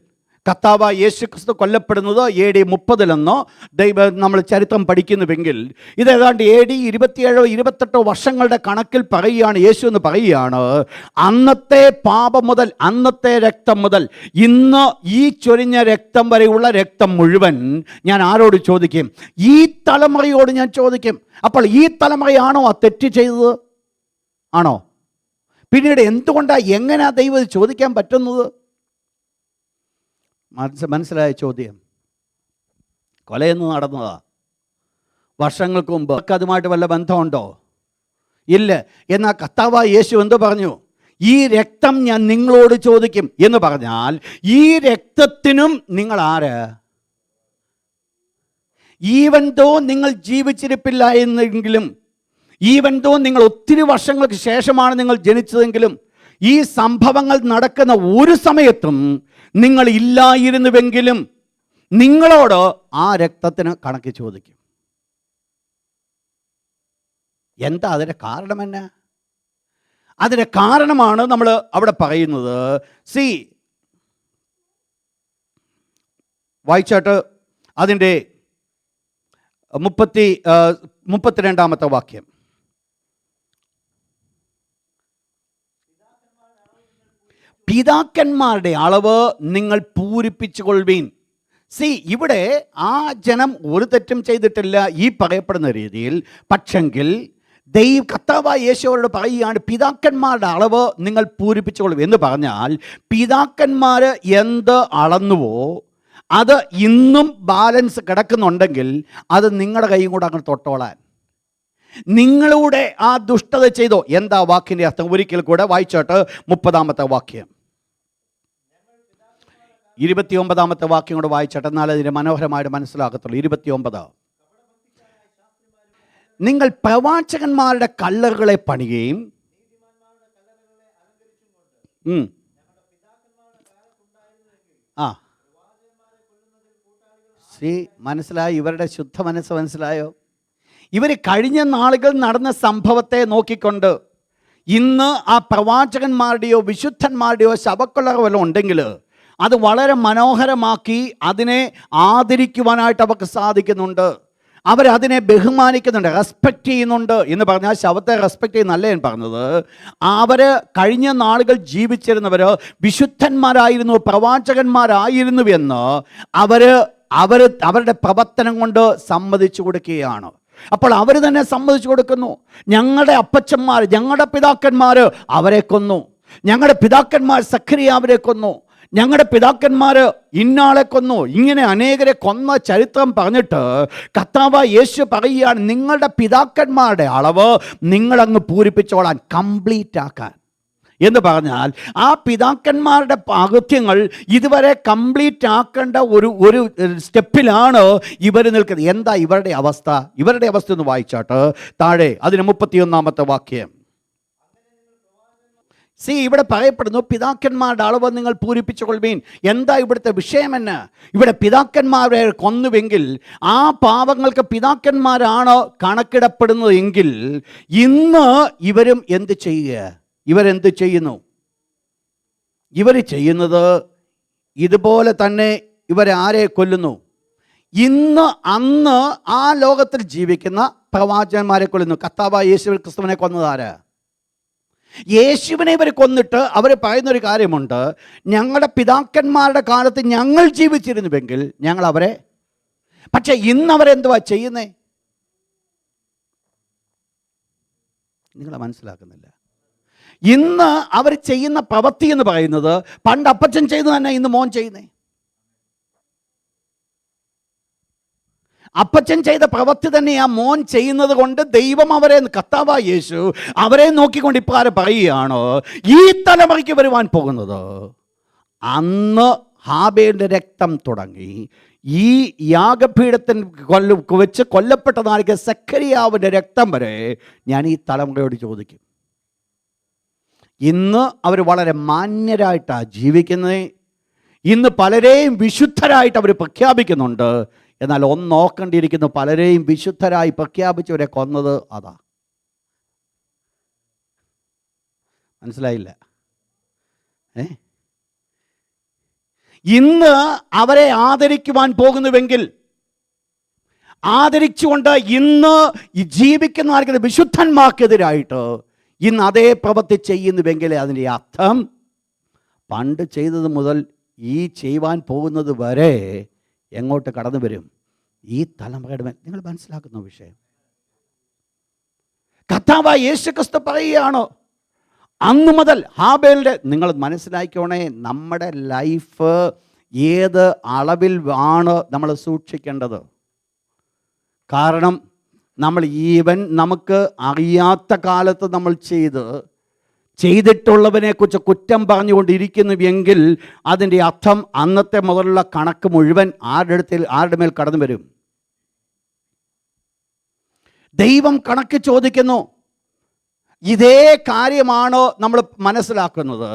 കർത്താവായ യേശു ക്രിസ്തു കൊല്ലപ്പെടുന്നത് AD 30 നമ്മൾ ചരിത്രം പഠിക്കുന്നുവെങ്കിൽ ഇത് ഏതാണ്ട് AD 27-28 വർഷങ്ങളുടെ കണക്കിൽ പറയുകയാണ്. യേശു എന്ന് പറയുകയാണ്, അന്നത്തെ പാപം മുതൽ, അന്നത്തെ രക്തം മുതൽ ഇന്ന് ഈ ചൊരിഞ്ഞ രക്തം വരെയുള്ള രക്തം മുഴുവൻ ഞാൻ ആരോട് ചോദിക്കും? ഈ തലമുറയോട് ഞാൻ ചോദിക്കും. അപ്പോൾ ഈ തലമുറയാണോ ആ തെറ്റ് ചെയ്തത്? ആണോ? പിന്നീട് എന്തുകൊണ്ടാണ്, എങ്ങനെയാ ദൈവം ചോദിക്കാൻ പറ്റുന്നത്? മനസ്സിലായ ചോദ്യം? കൊലയെന്ന് നടന്നതാ, വർഷങ്ങൾക്ക് മുമ്പ്. അതുമായിട്ട് വല്ല ബന്ധമുണ്ടോ? ഇല്ല. എന്നാൽ കർത്താവായ യേശു എന്ത് പറഞ്ഞു? ഈ രക്തം ഞാൻ നിങ്ങളോട് ചോദിക്കും എന്ന് പറഞ്ഞാൽ ഈ രക്തത്തിനും നിങ്ങൾ ആര്? ഈവൻ ദോ നിങ്ങൾ ജീവിച്ചിരിപ്പില്ല എന്നെങ്കിലും, ഈവൻ ദോ നിങ്ങൾ ഒത്തിരി വർഷങ്ങൾക്ക് ശേഷമാണ് നിങ്ങൾ ജനിച്ചതെങ്കിലും, ഈ സംഭവങ്ങൾ നടക്കുന്ന ഒരു സമയത്തും നിങ്ങൾ ഇല്ലായിരുന്നുവെങ്കിലും നിങ്ങളോട് ആ രക്തത്തിന് കണക്ക് ചോദിക്കും. എന്താ അതിൻ്റെ കാരണം? എന്നാ അതിൻ്റെ കാരണമാണ് നമ്മൾ അവിടെ പറയുന്നത്. വായിച്ചാട്ട് അതിൻ്റെ 32 വാക്യം. പിതാക്കന്മാരുടെ അളവ് നിങ്ങൾ പൂരിപ്പിച്ചു കൊള്ളുവീൻ. ഇവിടെ ആ ജനം ഒരു തെറ്റും ചെയ്തിട്ടില്ല ഈ പറയപ്പെടുന്ന രീതിയിൽ. പക്ഷെങ്കിൽ കർത്താവായ യേശുവോട് പറയുകയാണ്, പിതാക്കന്മാരുടെ അളവ് നിങ്ങൾ പൂരിപ്പിച്ചുകൊള്ളും എന്ന് പറഞ്ഞാൽ, പിതാക്കന്മാർ എന്ത് അളന്നുവോ അത് ഇന്നും ബാലൻസ് കിടക്കുന്നുണ്ടെങ്കിൽ അത് നിങ്ങളുടെ കൈയും കൂടെ അങ്ങ് തൊട്ടോളാൻ. നിങ്ങളുടെ ആ ദുഷ്ടത ചെയ്തോ. എന്താ വാക്കിൻ്റെ അർത്ഥം? ഒരിക്കൽ കൂടെ വായിച്ചോട്ട് 30 വാക്യം, 29 വാക്യം കൂടെ വായിച്ചോട്ടെ, എന്നാൽ അതിന് മനോഹരമായിട്ട് മനസ്സിലാക്കത്തുള്ളൂ. 29, നിങ്ങൾ പ്രവാചകന്മാരുടെ കല്ലറുകളെ പണിയുകയും മനസ്സിലായോ? ഇവരുടെ ശുദ്ധ മനസ്സ് മനസ്സിലായോ? ഇവർ കഴിഞ്ഞ നാളുകൾ നടന്ന സംഭവത്തെ നോക്കിക്കൊണ്ട് ഇന്ന് ആ പ്രവാചകന്മാരുടെയോ വിശുദ്ധന്മാരുടെയോ ശവക്കൊള്ളറ വല്ലതും ഉണ്ടെങ്കിൽ അത് വളരെ മനോഹരമാക്കി അതിനെ ആദരിക്കുവാനായിട്ട് അവർക്ക് സാധിക്കുന്നുണ്ട്. അവരതിനെ ബഹുമാനിക്കുന്നുണ്ട്, റെസ്പെക്റ്റ് ചെയ്യുന്നുണ്ട്. എന്ന് പറഞ്ഞാൽ ശവത്തെ റെസ്പെക്റ്റ് ചെയ്യുന്നല്ല ഞാൻ പറഞ്ഞത്. അവർ കഴിഞ്ഞ നാളുകൾ ജീവിച്ചിരുന്നവർ വിശുദ്ധന്മാരായിരുന്നു, പ്രവാചകന്മാരായിരുന്നു എന്ന് അവരുടെ പ്രവർത്തനം കൊണ്ട് സമ്മതിച്ചു കൊടുക്കുകയാണ്. അപ്പോൾ അവർ തന്നെ സമ്മതിച്ചു കൊടുക്കുന്നു, ഞങ്ങളുടെ അപ്പച്ചന്മാർ, ഞങ്ങളുടെ പിതാക്കന്മാർ അവരെ കൊന്നു, ഞങ്ങളുടെ പിതാക്കന്മാർ സഖരിയാവരെ കൊന്നു, ഞങ്ങളുടെ പിതാക്കന്മാർ ഇന്നാളെ കൊന്നു. ഇങ്ങനെ അനേകരെ കൊന്ന ചരിത്രം പറഞ്ഞിട്ട് കർത്താവായ യേശു പറയുകയാണ്, നിങ്ങളുടെ പിതാക്കന്മാരുടെ അളവ് നിങ്ങളങ്ങ് പൂരിപ്പിച്ചോളാൻ, കംപ്ലീറ്റ് ആക്കാൻ. എന്ന് പറഞ്ഞാൽ ആ പിതാക്കന്മാരുടെ പാകത്യങ്ങൾ ഇതുവരെ കംപ്ലീറ്റ് ആക്കേണ്ട ഒരു സ്റ്റെപ്പിലാണ് ഇവർ നിൽക്കുന്നത്. എന്താ ഇവരുടെ അവസ്ഥ? ഇവരുടെ അവസ്ഥ ഒന്ന് വായിച്ചാട്ട് താഴെ അതിന് 31 വാക്യം. ഇവിടെ പറയപ്പെടുന്നു, പിതാക്കന്മാരുടെ അളവ് നിങ്ങൾ പൂരിപ്പിച്ചുകൊള്ളുവീൻ. എന്താ ഇവിടുത്തെ വിഷയം? എന്ന് ഇവിടെ പിതാക്കന്മാരെ കൊന്നുവെങ്കിൽ ആ പാവങ്ങൾക്ക് പിതാക്കന്മാരാണ് കണക്കിടപ്പെടുന്നത് എങ്കിൽ ഇന്ന് ഇവരും എന്ത് ചെയ്യുക? ഇവരെന്ത് ചെയ്യുന്നു? ഇവർ ചെയ്യുന്നത് ഇതുപോലെ തന്നെ. ഇവരാരെ കൊല്ലുന്നു? അന്ന് ആ ലോകത്തിൽ ജീവിക്കുന്ന പ്രവാചകന്മാരെ കൊല്ലുന്നു. കർത്താവായ യേശു ക്രിസ്തുവിനെ കൊന്നതാരാ? യേശുവിനെ ഇവർ കൊന്നിട്ട് അവർ പറയുന്നൊരു കാര്യമുണ്ട്, ഞങ്ങളുടെ പിതാക്കന്മാരുടെ കാലത്ത് ഞങ്ങൾ ജീവിച്ചിരുന്നുവെങ്കിൽ ഞങ്ങൾ അവരെ. പക്ഷെ ഇന്ന് അവരെന്തുവാ ചെയ്യുന്നേ? നിങ്ങൾ മനസ്സിലാക്കുന്നില്ല. ഇന്ന് അവർ ചെയ്യുന്ന പ്രവൃത്തി എന്ന് പറയുന്നത് പണ്ട് അപ്പച്ചൻ ചെയ്തു തന്നെ ഇന്ന് മോൻ ചെയ്യുന്നേ. അപ്പച്ചൻ ചെയ്ത പ്രവൃത്തി തന്നെ ആ മോൻ ചെയ്യുന്നത് കൊണ്ട് ദൈവം അവരെ, കർത്താവായ യേശു അവരെ നോക്കിക്കൊണ്ട് ഇപ്രകാരം പറയുകയാണ്, ഈ തലമുറയ്ക്ക് വരുവാൻ പോകുന്നത് അന്ന് ഹാബേലിൻ്റെ രക്തം തുടങ്ങി ഈ യാഗപീഠത്തിന് വെച്ച് കൊല്ലപ്പെട്ട നാളിക്ക് സഖരിയാവിൻ്റെ രക്തം വരെ ഞാൻ ഈ തലമുറയോട് ചോദിക്കും. ഇന്ന് അവർ വളരെ മാന്യരായിട്ടാണ് ജീവിക്കുന്നത്. ഇന്ന് പലരെയും വിശുദ്ധരായിട്ട് അവർ പ്രഖ്യാപിക്കുന്നുണ്ട്. എന്നാൽ ഒന്ന് നോക്കേണ്ടിയിരിക്കുന്നു, പലരെയും വിശുദ്ധരായി പ്രഖ്യാപിച്ചവരെ കൊന്നത് അതാ. മനസ്സിലായില്ല? ഇന്ന് അവരെ ആദരിക്കുവാൻ പോകുന്നുവെങ്കിൽ, ആദരിച്ചുകൊണ്ട് ഇന്ന് ജീവിക്കുന്ന ആർക്കും വിശുദ്ധന്മാർക്കെതിരായിട്ട് ഇന്ന് അതേ പ്രവൃത്തി ചെയ്യുന്നുവെങ്കിൽ അതിൻ്റെ അർത്ഥം പണ്ട് ചെയ്തത് മുതൽ ഈ ചെയ്യുവാൻ പോകുന്നത് വരെ എങ്ങോട്ട് കടന്നു വരും? ഈ തലമുറയുടെ മേൽ. നിങ്ങൾ മനസ്സിലാക്കുന്ന വിഷയം? കർത്താവായ യേശു ക്രിസ്തു പറയുകയാണ്, അന്നു മുതൽ ഹാബേലിൻ്റെ. നിങ്ങൾ മനസ്സിലാക്കിക്കോണേ, നമ്മുടെ ലൈഫ് ഏത് അളവിൽ ആണ് നമ്മൾ സൂക്ഷിക്കേണ്ടത്. കാരണം നമ്മൾ നമുക്ക് അറിയാത്ത കാലത്ത് നമ്മൾ ചെയ്തിട്ടുള്ളവനെക്കുറിച്ച് കുറ്റം പറഞ്ഞുകൊണ്ടിരിക്കുന്നുവെങ്കിൽ അതിൻ്റെ അർത്ഥം അന്നത്തെ മുതലുള്ള കണക്ക് മുഴുവൻ ആരുടെ മേൽ കടന്നു വരും? ദൈവം കണക്ക് ചോദിക്കുന്നു. ഇതേ കാര്യമാണ് നമ്മൾ മനസ്സിലാക്കുന്നത്.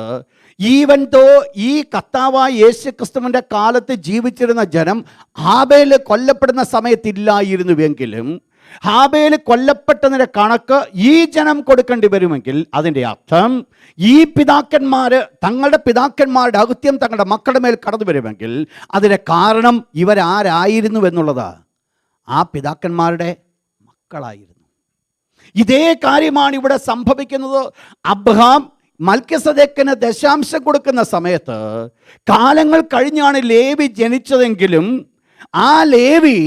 ഈവൻ ദോ ഈ കർത്താവായ യേശു ക്രിസ്തുവിൻ്റെ കാലത്ത് ജീവിച്ചിരുന്ന ജനം ഹാബേൽ കൊല്ലപ്പെടുന്ന സമയത്തില്ലായിരുന്നുവെങ്കിലും ഹാബേൽ കൊല്ലപ്പെട്ടതിൻ്റെ കണക്ക് ഈ ജനം കൊടുക്കേണ്ടി വരുമെങ്കിൽ അതിൻ്റെ അർത്ഥം ഈ പിതാക്കന്മാർ തങ്ങളുടെ പിതാക്കന്മാരുടെ അകൃത്യം തങ്ങളുടെ മക്കളുടെ മേൽ കടന്നു വരുമെങ്കിൽ അതിൻ്റെ കാരണം ഇവരാരായിരുന്നു എന്നുള്ളത് ആ പിതാക്കന്മാരുടെ മക്കളായിരുന്നു. ഇതേ കാര്യമാണ് ഇവിടെ സംഭവിക്കുന്നത്. അബ്രഹാം മൽക്കിസദേക്കിന് ദശാംശം കൊടുക്കുന്ന സമയത്ത് കാലങ്ങൾ കഴിഞ്ഞാണ് ലേവി ജനിച്ചതെങ്കിലും ആ ലേവി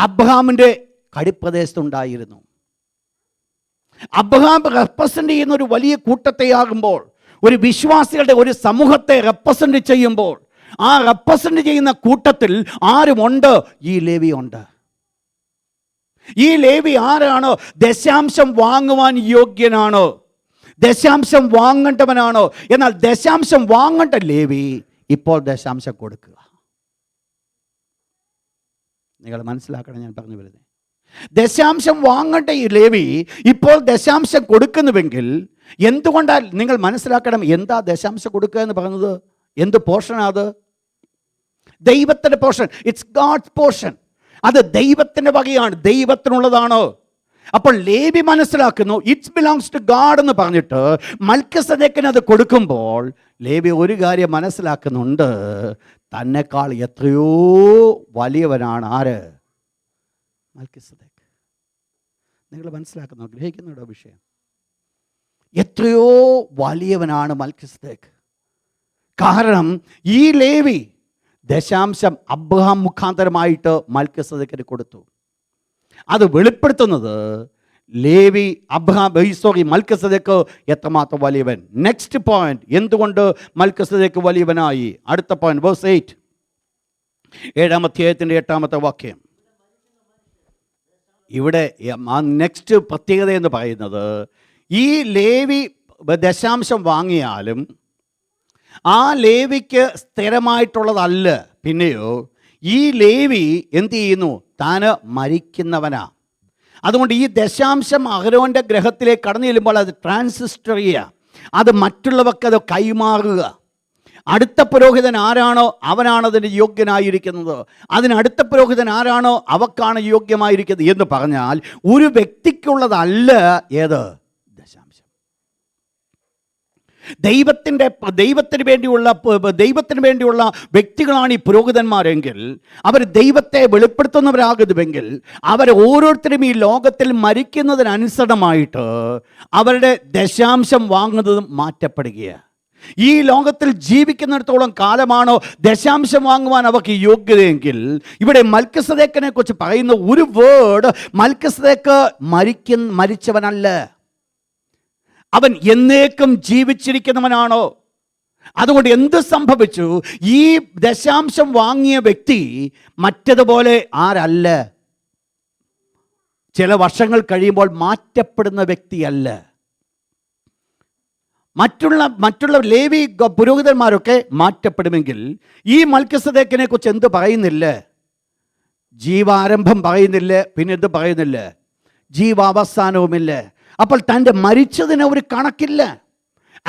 അബ്രഹാമിൻ്റെ കടിപ്രദേശത്തുണ്ടായിരുന്നു. അബ്രഹാം റെപ്രസെൻ്റ് ചെയ്യുന്ന ഒരു വലിയ കൂട്ടത്തെയാകുമ്പോൾ, ഒരു വിശ്വാസികളുടെ ഒരു സമൂഹത്തെ റെപ്രസെൻ്റ് ചെയ്യുമ്പോൾ, ആ റെപ്രസെൻ്റ് ചെയ്യുന്ന കൂട്ടത്തിൽ ആരുമുണ്ട്? ഈ ലേവി ഉണ്ട്. ഈ ലേവി ആരാണ്? ദശാംശം വാങ്ങുവാൻ യോഗ്യനാണ്, ദശാംശം വാങ്ങേണ്ടവനാണ്. എന്നാൽ ദശാംശം വാങ്ങേണ്ട ലേവി ഇപ്പോൾ ദശാംശം കൊടുക്കുക. നിങ്ങൾ മനസ്സിലാക്കണം ഞാൻ പറഞ്ഞു വരുന്നത്. ദശാംശം വാങ്ങേണ്ട ഈ ലേവി ഇപ്പോൾ ദശാംശം കൊടുക്കുന്നുവെങ്കിൽ എന്തുകൊണ്ടാണ്? നിങ്ങൾ മനസ്സിലാക്കണം, എന്താ ദശാംശം കൊടുക്കുക എന്ന് പറയുന്നത്? എന്ത് പോർഷനാണ് അത്? ദൈവത്തിൻ്റെ പോർഷൻ. It's God's portion. അത് ദൈവത്തിൻ്റെ വകയാണ്, ദൈവത്തിനുള്ളതാണ്. അപ്പോൾ ലേവി മനസ്സിലാക്കുന്നു ഇറ്റ്സ് ബിലോങ്സ് ടു ഗാഡ് എന്ന് പറഞ്ഞിട്ട് മൽക്കിസദേക്കിന് അത് കൊടുക്കുമ്പോൾ ലേവി ഒരു കാര്യം മനസ്സിലാക്കുന്നുണ്ട്, തന്നെക്കാൾ എത്രയോ വലിയവനാണ് ആര്? മൽക്കിസദേക്ക്. നിങ്ങൾ മനസ്സിലാക്കുന്നു, ഗ്രഹിക്കുന്നുണ്ടോ വിഷയം? എത്രയോ വലിയവനാണ് മൽക്കിസദേക്ക്. കാരണം ഈ ലേവി ദശാംശം അബ്രഹാം മുഖാന്തരമായിട്ട് മൽക്കിസദേക്കിന് കൊടുത്തു. അത് വെളിപ്പെടുത്തുന്നത് ലേവി മൽക്കിസദേക്ക് എത്രമാത്രം വലിയവൻ. നെക്സ്റ്റ് പോയിന്റ്, എന്തുകൊണ്ട് മൽക്കിസദേക്ക് വലിയവനായി? അടുത്ത പോയിന്റ്, വേഴ്സ് 8, 7-ാം അധ്യായത്തിൻ്റെ 8-ാമത്തെ വാക്യം. ഇവിടെ നെക്സ്റ്റ് പ്രത്യേകത എന്ന് പറയുന്നത്, ഈ ലേവി ദശാംശം വാങ്ങിയാലും ആ ലേവിക്ക് സ്ഥിരമായിട്ടുള്ളതല്ല. പിന്നെയോ ഈ ലേവി എന്ത് ചെയ്യുന്നു? താന് മരിക്കുന്നവനാ. അതുകൊണ്ട് ഈ ദശാംശം അഹരോൻ്റെ ഗ്രഹത്തിലേക്ക് കടന്നു ചെല്ലുമ്പോൾ അത് ട്രാൻസിസ്റ്റർ ചെയ്യുക, അത് മറ്റുള്ളവർക്ക് അത് കൈമാറുക. അടുത്ത പുരോഹിതൻ ആരാണോ അവനാണ് അതിന് യോഗ്യനായിരിക്കുന്നത്. അതിനടുത്ത പുരോഹിതൻ ആരാണോ അവക്കാണ് യോഗ്യമായിരിക്കുന്നത് എന്ന് പറഞ്ഞാൽ ഒരു വ്യക്തിക്കുള്ളതല്ല ഏത്? ദശാംശം. ദൈവത്തിന് വേണ്ടിയുള്ള വ്യക്തികളാണ് ഈ പുരോഹിതന്മാരെങ്കിൽ, അവർ ദൈവത്തെ വെളിപ്പെടുത്തുന്നവരാകുന്നുവെങ്കിൽ അവർ ഓരോരുത്തരും ഈ ലോകത്തിൽ മരിക്കുന്നതിനനുസരണമായിട്ട് അവരുടെ ദശാംശം വാങ്ങുന്നതും മാറ്റപ്പെടുകയാണ്. ഈ ലോകത്തിൽ ജീവിക്കുന്നിടത്തോളം കാലമാണോ ദശാംശം വാങ്ങുവാൻ അവർക്ക് യോഗ്യതയെങ്കിൽ, ഇവിടെ മൽക്കിസദേക്കിനെ കുറിച്ച് പറയുന്ന ഒരു വേർഡ്, മൽക്കിസദേക്ക് മരിച്ചവനല്ല, അവൻ എന്നേക്കും ജീവിച്ചിരിക്കുന്നവനാണോ. അതുകൊണ്ട് എന്ത് സംഭവിച്ചു? ഈ ദശാംശം വാങ്ങിയ വ്യക്തി മറ്റതുപോലെ ആരല്ല, ചില വർഷങ്ങൾ കഴിയുമ്പോൾ മാറ്റപ്പെടുന്ന വ്യക്തിയല്ല. മറ്റുള്ള ലേവി പുരോഹിതന്മാരൊക്കെ മാറ്റപ്പെടുമെങ്കിൽ ഈ മൽക്കിസദേക്കിനെ കുറിച്ച് എന്ത് പറയുന്നില്ല? ജീവാരംഭം പറയുന്നില്ല, പിന്നെ എന്ത് പറയുന്നില്ല? ജീവാവസാനവുമില്ല. അപ്പോൾ തൻ്റെ മരിച്ചതിന് ഒരു കണക്കില്ല.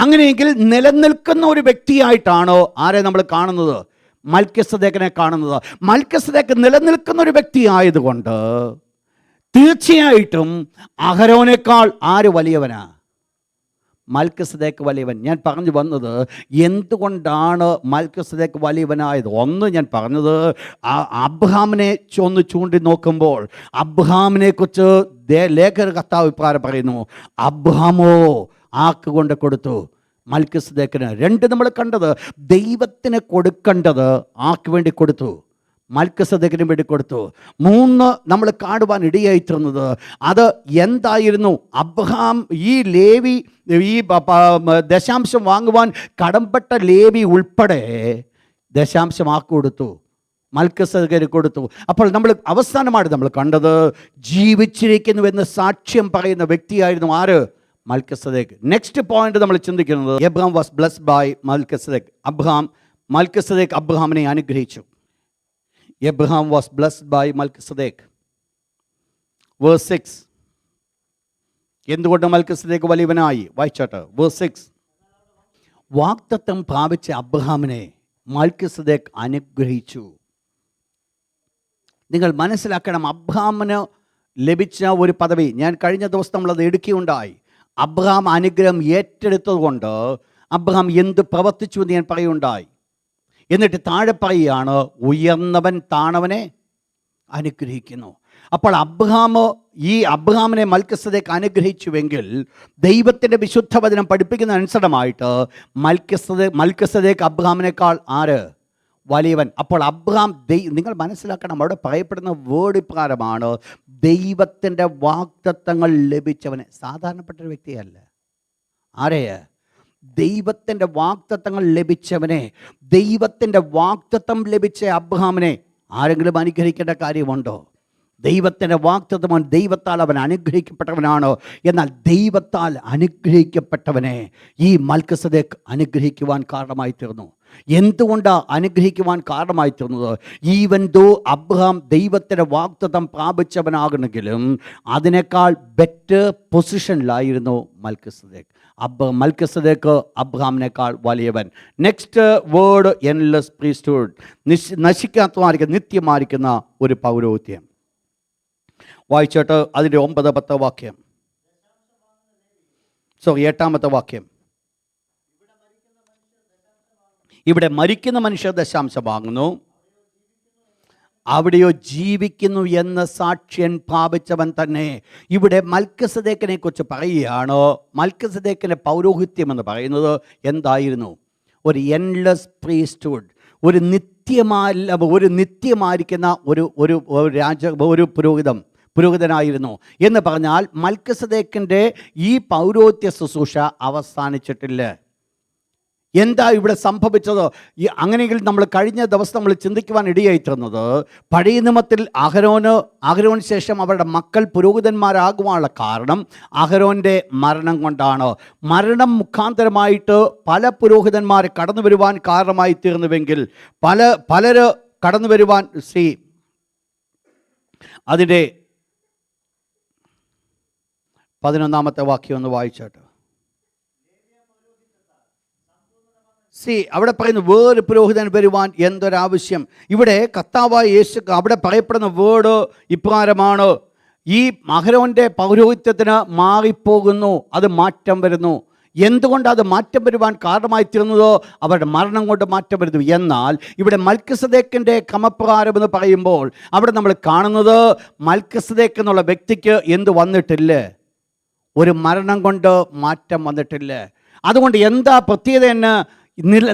അങ്ങനെയെങ്കിൽ നിലനിൽക്കുന്ന ഒരു വ്യക്തിയായിട്ടാണോ ആരെ നമ്മൾ കാണുന്നത്? മൽക്കിസദേക്കിനെ കാണുന്നത്. മൽക്കിസദേക്ക് നിലനിൽക്കുന്ന ഒരു വ്യക്തി ആയതുകൊണ്ട് തീർച്ചയായിട്ടും അഹരോനേക്കാൾ ആര് വലിയവനാ? മൽക്കിസദേക്ക് വലിയവൻ. ഞാൻ പറഞ്ഞു വന്നത് എന്തുകൊണ്ടാണ് മൽക്കിസദേക്ക് വലിയവനായത്? ഒന്ന്, ഞാൻ പറഞ്ഞത് അബ്രഹാമിനെ ഒന്ന് ചൂണ്ടി നോക്കുമ്പോൾ അബ്രഹാമിനെ കുറിച്ച് ലേഖന കർത്താവ് ഇപ്രകാരം പറയുന്നു, അബ്രഹാമോ ആക്ക് കൊണ്ട് കൊടുത്തു മൽക്കിസദേക്കിന്. രണ്ട്, നമ്മൾ കണ്ടത് ദൈവത്തിന് കൊടുക്കേണ്ടത് ആർക്ക് വേണ്ടി കൊടുത്തു? മൽക്കിസദേക്കിന് വേണ്ടി കൊടുത്തു. മൂന്ന്, നമ്മൾ കാണുവാൻ ഇടയായിത്തീർന്നത് അത് എന്തായിരുന്നു? അബ്രഹാം ഈ ലേവി ഈ ദശാംശം വാങ്ങുവാൻ കടംപ്പെട്ട ലേവി ഉൾപ്പെടെ ദശാംശം ആക്കി കൊടുത്തു, മൽക്കിസദേക്കിന് കൊടുത്തു. അപ്പോൾ നമ്മൾ അവസാനമായിട്ട് നമ്മൾ കണ്ടത് ജീവിച്ചിരിക്കുന്നുവെന്ന് സാക്ഷ്യം പറയുന്ന വ്യക്തിയായിരുന്നു ആര്? മൽക്കിസദേക്ക്. നെക്സ്റ്റ് പോയിന്റ് നമ്മൾ ചിന്തിക്കുന്നത്, എബ്രഹാം വാസ് ബ്ലെസ്ഡ് ബൈ മൽക്കിസദേക്ക്. മൽക്കിസദേക്ക് അബ്രഹാമിനെ അനുഗ്രഹിച്ചു. Abraham was blessed by Melchizedek. Verse 6. എന്തുകൊണ്ട് മൽക്കിസദേക്ക് വലിയവനായി? വായിച്ചാട്ട് Verse 6. വാഗ്ദത്തം പ്രാപിച്ച അബ്രഹാമിനെ മൽക്കിസദേക്ക് അനുഗ്രഹിച്ചു. നിങ്ങൾ മനസ്സിലാക്കണം, അബ്രഹാമിന് ലഭിച്ച ഒരു പദവി. ഞാൻ കഴിഞ്ഞ ദിവസം നമ്മളത് എടുക്കുകയുണ്ടായി. അബ്രഹാം അനുഗ്രഹം ഏറ്റെടുത്തതുകൊണ്ട് അബ്രഹാം എന്ത് പ്രവർത്തിച്ചു എന്ന് ഞാൻ പറയുകയുണ്ടായി. എന്നിട്ട് താഴെ പറയുകയാണ്, ഉയർന്നവൻ താണവനെ അനുഗ്രഹിക്കുന്നു. അപ്പോൾ അബ്രഹാമിനെ മൽക്കിസദേക്ക് അനുഗ്രഹിച്ചുവെങ്കിൽ ദൈവത്തിൻ്റെ വിശുദ്ധ വചനം പഠിപ്പിക്കുന്ന അനുസരണമായിട്ട് മൽക്കിസദേക്ക് അബ്രഹാമിനേക്കാൾ ആര് വലിയവൻ. അപ്പോൾ അബ്രഹാം നിങ്ങൾ മനസ്സിലാക്കണം, അവിടെ പറയപ്പെടുന്ന വേർഡ് ഇപ്രകാരമാണ്, ദൈവത്തിൻ്റെ വാഗ്ദത്തങ്ങൾ ലഭിച്ചവനെ. സാധാരണപ്പെട്ട ഒരു വ്യക്തിയല്ല. ആരെയാ? ദൈവത്തിൻ്റെ വാഗ്ദത്തങ്ങൾ ലഭിച്ചവനെ. ദൈവത്തിൻ്റെ വാഗ്ദത്തം ലഭിച്ച അബ്രഹാമിനെ ആരെങ്കിലും അനുഗ്രഹിക്കേണ്ട കാര്യമുണ്ടോ? ദൈവത്തിൻ്റെ വാഗ്ദത്തം, ദൈവത്താൽ അവൻ അനുഗ്രഹിക്കപ്പെട്ടവനാണ്. എന്നാൽ ദൈവത്താൽ അനുഗ്രഹിക്കപ്പെട്ടവനെ ഈ മൽക്കിസദേക്ക് അനുഗ്രഹിക്കുവാൻ കാരണമായി തീർന്നു. എന്തുകൊണ്ടാണ് അനുഗ്രഹിക്കുവാൻ കാരണമായി തീർന്നത്? ഈവൻ ദോ അബ്രഹാം ദൈവത്തിൻ്റെ വാഗ്ദത്തം പ്രാപിച്ചവനാകണമെങ്കിലും അതിനേക്കാൾ ബെറ്റർ പൊസിഷനിലായിരുന്നു മൽക്കിസദേക്ക്. മൽക്കിസദേക്ക് അബ്രഹാമിനേക്കാൾ വലിയവൻ. Next word, endless priesthood. നശിക്കാത്തമായിരിക്കുന്ന, നിത്യമായിരിക്കുന്ന ഒരു പൗരോഹിത്യം. വായിച്ചോട്ട് അതിൻ്റെ 9-10 വാക്യം. 8-ാമത്തെ വാക്യം. ഇവിടെ മരിക്കുന്ന മനുഷ്യർ ദശാംശം വാങ്ങുന്നു, അവിടെയോ ജീവിക്കുന്നു എന്ന സാക്ഷ്യൻ പ്രാപിച്ചവൻ തന്നെ. ഇവിടെ മൽക്കിസദേക്കിനെ കുറിച്ച് പറയുകയാണ്. മൽക്കിസദേക്കിൻ്റെ പൗരോഹിത്യം എന്ന് പറയുന്നത് എന്തായിരുന്നു? ഒരു എൻലെസ് പ്രീസ്റ്റ്ഹുഡ്, ഒരു നിത്യമായിരിക്കുന്ന ഒരു പുരോഹിതനായിരുന്നു എന്ന് പറഞ്ഞാൽ മൽക്കിസദേക്കിൻ്റെ ഈ പൗരോഹിത്യ ശുശ്രൂഷ അവസാനിച്ചിട്ടില്ല. എന്താ ഇവിടെ സംഭവിച്ചത്? അങ്ങനെയെങ്കിൽ നമ്മൾ കഴിഞ്ഞ ദിവസം നമ്മൾ ചിന്തിക്കുവാൻ ഇടയായിത്തീർന്നത്, പഴയ നിയമത്തിൽ അഹരോന് ശേഷം അവരുടെ മക്കൾ പുരോഹിതന്മാരാകുവാനുള്ള കാരണം അഹരോൻ്റെ മരണം കൊണ്ടാണ്. മരണം മുഖാന്തരമായിട്ട് പല പുരോഹിതന്മാർ കടന്നു വരുവാൻ കാരണമായി തീർന്നുവെങ്കിൽ പലര് കടന്നു വരുവാൻ അതിൻ്റെ 11-ാമത്തെ വാക്യം ഒന്ന് വായിച്ചാട്ട്. അവിടെ പറയുന്നു, വേറെ പുരോഹിതൻ വരുവാൻ എന്തൊരാവശ്യം. ഇവിടെ കർത്താവായ യേശു അവിടെ പറയപ്പെടുന്ന വേർഡ് ഇപ്രകാരമാണ്, ഈ അഹരോൻ്റെ പൗരോഹിത്യത്തിന് മാറിപ്പോകുന്നു, അത് മാറ്റം വരുന്നു. എന്തുകൊണ്ട് അത് മാറ്റം വരുവാൻ കാരണമായി തീർന്നതോ? അവരുടെ മരണം കൊണ്ട് മാറ്റം വരുന്നു. എന്നാൽ ഇവിടെ മൽക്കിസദേക്കിൻ്റെ ക്രമപ്രകാരം എന്ന് പറയുമ്പോൾ അവിടെ നമ്മൾ കാണുന്നത്, മൽക്കിസദേക്ക് എന്നുള്ള വ്യക്തിക്ക് എന്ത് വന്നിട്ടില്ല? ഒരു മരണം കൊണ്ട് മാറ്റം വന്നിട്ടില്ല. അതുകൊണ്ട് എന്താ പ്രത്യേകത എന്ന്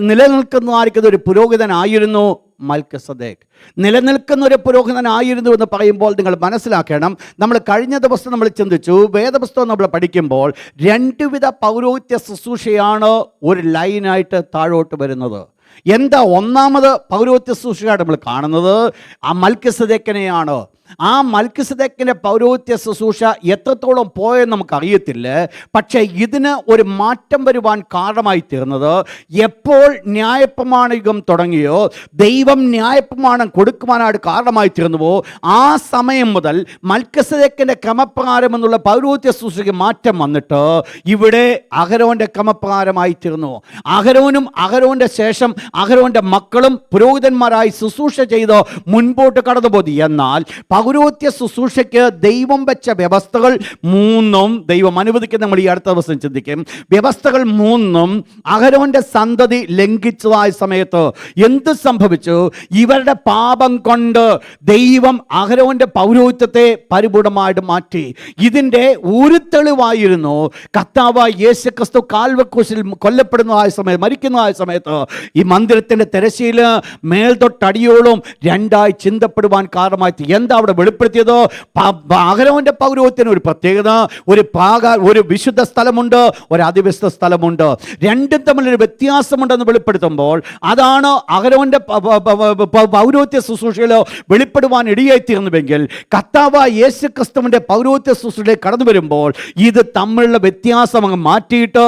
നിലനിൽക്കുന്നതായിരിക്കുന്ന ഒരു പുരോഹിതനായിരുന്നു മൽക്കിസദേക്ക്. നിലനിൽക്കുന്ന ഒരു പുരോഹിതനായിരുന്നു എന്ന് പറയുമ്പോൾ നിങ്ങൾ മനസ്സിലാക്കണം, നമ്മൾ കഴിഞ്ഞ ദിവസം നമ്മൾ ചിന്തിച്ചു, വേദപുസ്തകം നമ്മൾ പഠിക്കുമ്പോൾ 2 വിധ പൗരോഹിത്യ ശുശ്രൂഷയാണ് ഒരു ലൈനായിട്ട് താഴോട്ട് വരുന്നത്. എന്താ ഒന്നാമത് പൗരോഹിത്യ ശുശ്രൂഷയായിട്ട് നമ്മൾ കാണുന്നത്? ആ മൽക്കിസദേക്കിനെയാണ്. ആ മൽക്കിസദേക്കിൻ്റെ പൗരോഹിത്യ ശുശ്രൂഷ എത്രത്തോളം പോയെന്ന് നമുക്കറിയത്തില്ല. പക്ഷേ ഇതിന് ഒരു മാറ്റം വരുവാൻ കാരണമായി തീർന്നത്, എപ്പോൾ ന്യായപ്രമാണ യുഗം തുടങ്ങിയോ, ദൈവം ന്യായപ്രമാണം കൊടുക്കുവാനായിട്ട് കാരണമായി തീർന്നുവോ, ആ സമയം മുതൽ മൽക്കിസദേക്കിൻ്റെ ക്രമപ്രകാരം എന്നുള്ള പൗരോഹിത്യ ശുശ്രൂഷയ്ക്ക് മാറ്റം വന്നിട്ട് ഇവിടെ അഹരോൻ്റെ ക്രമപ്രകാരമായി തീർന്നു. അഹരോൻ്റെ ശേഷം അഹരോൻ്റെ മക്കളും പുരോഹിതന്മാരായി ശുശ്രൂഷ ചെയ്ത് മുൻപോട്ട് കടന്നുപോയി. എന്നാൽ പൗരോഹിത്യ ശുശ്രൂഷയ്ക്ക് ദൈവം വെച്ച വ്യവസ്ഥകൾ 3 ദൈവം അനുവദിക്കുന്ന, നമ്മൾ ഈ അടുത്ത ദിവസം ചിന്തിക്കും, വ്യവസ്ഥകൾ 3 അഹരോന്റെ സന്തതി ലംഘിച്ചതായ സമയത്ത് എന്ത് സംഭവിച്ചു? ഇവരുടെ പാപം കൊണ്ട് ദൈവം അഹരോന്റെ പൗരോഹിത്യത്തെ പരിപൂർണമായിട്ട് മാറ്റി. ഇതിൻ്റെ ഒരു തെളിവായിരുന്നു കർത്താവായ യേശുക്രിസ്തു കാൽവക്രൂശിൽ കൊല്ലപ്പെടുന്നതായ സമയത്ത്, മരിക്കുന്നതായ സമയത്ത് ഈ മന്ദിരത്തിൻ്റെ തിരശ്ശീല മേൽതൊട്ടടിയോളം 2ആയി ചിന്തപ്പെടുവാൻ കാരണമായി. എന്താ അവിടെ വെളിപ്പെടുത്തിയത്? അഹരോന്റെ പൗരോഹിത്യത്തിന് ഒരു പ്രത്യേകത, ഒരു വിശുദ്ധ സ്ഥലമുണ്ട്, ഒരു അതിവിശുദ്ധ സ്ഥലമുണ്ട്. രണ്ടും തമ്മിലൊരു വ്യത്യാസമുണ്ടെന്ന് വെളിപ്പെടുത്തുമ്പോൾ അതാണ് അഹരോന്റെ പൗരോഹിത്യ ശുശ്രൂഷയിൽ വെളിപ്പെടുവാൻ ഇടയായിത്തീർന്നുവെങ്കിൽ കർത്താവായ യേശുക്രിസ്തുവിന്റെ പൗരോഹിത്യ ശുശ്രൂഷയിലേക്ക് കടന്നു വരുമ്പോൾ ഇത് തമ്മിലുള്ള വ്യത്യാസം അങ്ങ് മാറ്റിയിട്ട്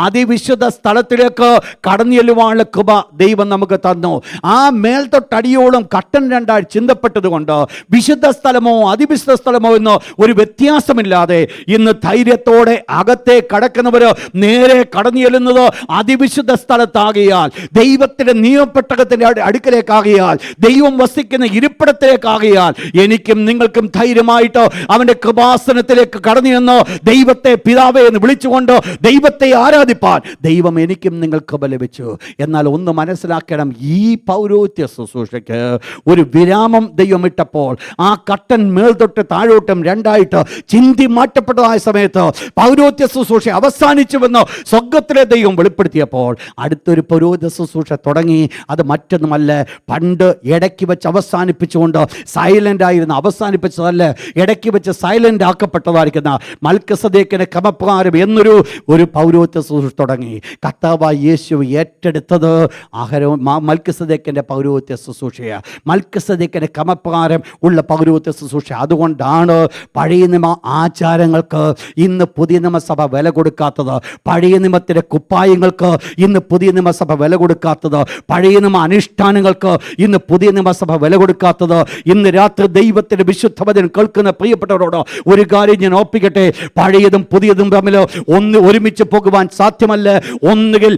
അതിവിശുദ്ധ സ്ഥലത്തിലേക്ക് കടന്നു ചെല്ലുവാനുള്ള കൃപ ദൈവം നമുക്ക് തന്നു. ആ മേൽത്തൊട്ടടിയോളം കട്ടൻ 2ആയി ചിന്തപ്പെട്ടത് കൊണ്ട് വിശുദ്ധ സ്ഥലമോ അതിവിശുദ്ധ സ്ഥലമോ എന്ന് ഒരു വ്യത്യാസമില്ലാതെ ഇന്ന് ധൈര്യത്തോടെ അകത്തെ കടക്കുന്നവര് നേരെ കടന്നു ചെല്ലുന്നത് അതിവിശുദ്ധ സ്ഥലത്താകിയാൽ, ദൈവത്തിന്റെ നിയമപ്പെട്ടകത്തിന്റെ അടുക്കലേക്കാകിയാൽ, ദൈവം വസിക്കുന്ന ഇരിപ്പിടത്തിലേക്കാകിയാൽ എനിക്കും നിങ്ങൾക്കും ധൈര്യമായിട്ട് അവന്റെ കൃപാസനത്തിലേക്ക് കടന്നു ചെന്ന് ദൈവത്തെ പിതാവേ എന്ന് വിളിച്ചുകൊണ്ട് ദൈവത്തെ ആരാധിപ്പാൻ ദൈവം എനിക്കും നിങ്ങൾ കൃപ ലഭിച്ചു. എന്നാൽ ഒന്ന് മനസ്സിലാക്കണം, ഈ പൗരോഹിത്യ ശുശ്രൂഷയ്ക്ക് ഒരു വിരാമം ദൈവം ഇട്ടപ്പോൾ, ആ കട്ടൻ മേൽതൊട്ട് താഴോട്ടും രണ്ടായിട്ട് ചിന്തി മാറ്റപ്പെട്ടതായ സമയത്ത് പൗരോഹിത്യ ശുശ്രൂഷ അവസാനിച്ചുവെന്ന് സ്വർഗ്ഗത്തിലെ ദൈവം വെളിപ്പെടുത്തിയപ്പോൾ അടുത്തൊരു പൗരോഹിത്യ ശുശ്രൂഷ തുടങ്ങി. അത് മറ്റൊന്നുമല്ല, പണ്ട് ഇടയ്ക്ക് വെച്ച് അവസാനിപ്പിച്ചുകൊണ്ട് സൈലന്റ് ആയിരുന്നു, അവസാനിപ്പിച്ചതല്ല, ഇടയ്ക്ക് വെച്ച് സൈലന്റ് ആക്കപ്പെട്ടതായിരിക്കുന്ന മൽക്കിസദേക്കിന്റെ ക്രമപ്രകാരം എന്നൊരു പൗരോഹിത്യ ശുശ്രൂഷ തുടങ്ങി. കർത്താവായ യേശു ഏറ്റെടുത്തത് മൽക്കിസദേക്കിന്റെ പൗരോഹിത്യ ശുശ്രൂഷയാണ്, മൽക്കിസദേക്കിന്റെ ക്രമപ്രകാരം ഉള്ള പൗരോഹിത്യ ശുശ്രൂഷ. അതുകൊണ്ടാണ് പഴയ നിയമ ആചാരങ്ങൾക്ക് ഇന്ന് പുതിയ നിയമസഭ വില കൊടുക്കാത്തത്, പഴയ നിയമത്തിലെ കുപ്പായങ്ങൾക്ക് ഇന്ന് പുതിയ നിയമസഭ വില കൊടുക്കാത്തത്, പഴയ നിയമ അനുഷ്ഠാനങ്ങൾക്ക് ഇന്ന് പുതിയ നിയമസഭ വില കൊടുക്കാത്തത്. ഇന്ന് രാത്രി ദൈവത്തിന്റെ വിശുദ്ധവചനം കേൾക്കുന്ന പ്രിയപ്പെട്ടവരോട് ഒരു കാര്യം ഞാൻ ഓർപ്പിക്കട്ടെ, പഴയതും പുതിയതും തമ്മിൽ ഒരുമിച്ച് പോകുവാൻ സാധ്യമല്ല. ഒന്നുകിൽ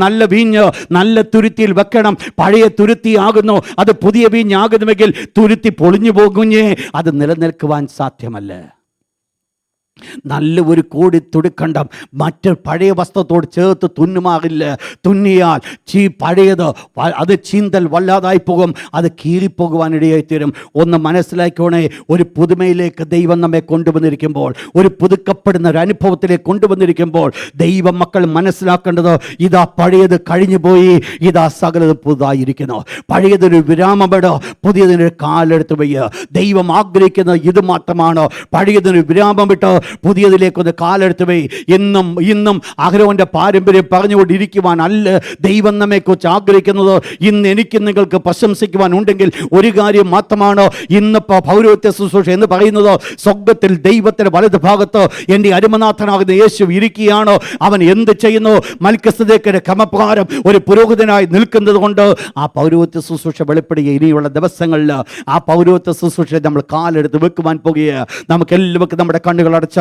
നല്ല വീഞ്ഞ് നല്ല തുരുത്തിയിൽ വെക്കണം. പഴയ തുരുത്തി ആകുന്നു, അത് പുതിയ വീഞ്ഞാകുന്നുവെങ്കിൽ തുരുത്തി പൊളിഞ്ഞു പോകുന്നേ, അത് നിലനിൽക്കുവാൻ സാധ്യമല്ല. നല്ല ഒരു കോടി തുടുക്കണ്ടം മറ്റ് പഴയ വസ്ത്രത്തോട് ചേർത്ത് തുന്നുമാകില്ല. തുന്നിയാൽ പഴയത് അത് ചീന്തൽ വല്ലാതായി പോകും, അത് കീറിപ്പോകുവാനിടയായിത്തീരും. ഒന്ന് മനസ്സിലാക്കണേ, ഒരു പുതുമയിലേക്ക് ദൈവം നമ്മെ കൊണ്ടുവന്നിരിക്കുമ്പോൾ, ഒരു പുതുക്കപ്പെടുന്ന ഒരു അനുഭവത്തിലേക്ക് കൊണ്ടുവന്നിരിക്കുമ്പോൾ ദൈവം മക്കൾ മനസ്സിലാക്കേണ്ടത്, ഇതാ പഴയത് കഴിഞ്ഞു പോയി, ഇതാ സകലത് പുതുതായിരിക്കുന്നു. പഴയതൊരു വിരാമമിട, പുതിയതിനൊരു കാലെടുത്ത് വയ്യ. ദൈവം ആഗ്രഹിക്കുന്നത് ഇത് മാത്രമാണ്, പഴയതിനൊരു വിരാമമിട്ട് പുതിയതിലേക്കൊന്ന് കാലെടുത്ത് പോയി. ഇന്നും അഹരോന്റെ പാരമ്പര്യം പറഞ്ഞുകൊണ്ടിരിക്കുവാൻ അല്ല ദൈവം നമ്മെക്കുറിച്ച് ആഗ്രഹിക്കുന്നത്. ഇന്ന് എനിക്ക് നിങ്ങൾക്ക് പ്രശംസിക്കുവാൻ ഉണ്ടെങ്കിൽ ഒരു കാര്യം മാത്രമാണ്, ഇന്നിപ്പോൾ പൗരോഹിത്യ ശുശ്രൂഷ എന്ന് പറയുന്നത് സ്വർഗ്ഗത്തിൽ ദൈവത്തിന്റെ വലത് ഭാഗത്ത് എൻ്റെ അരുമനാഥനാകുന്ന യേശു ഇരിക്കുകയാണ്. അവൻ എന്ത് ചെയ്യുന്നു? മൽക്കിസദേക്കിന്റെ ക്രമപ്രകാരം ഒരു പുരോഹിതനായി നിൽക്കുന്നത് കൊണ്ട് ആ പൗരോഹിത്യ ശുശ്രൂഷ വെളിപ്പെടുക. ഇനിയുള്ള ദിവസങ്ങളിൽ ആ പൗരോഹിത്യ ശുശ്രൂഷ നമ്മൾ കാലെടുത്ത് വെക്കുവാൻ പോകുകയാണ്. നമുക്കെല്ലാവർക്കും നമ്മുടെ കണ്ണുകൾ അടച്ചാട്ട്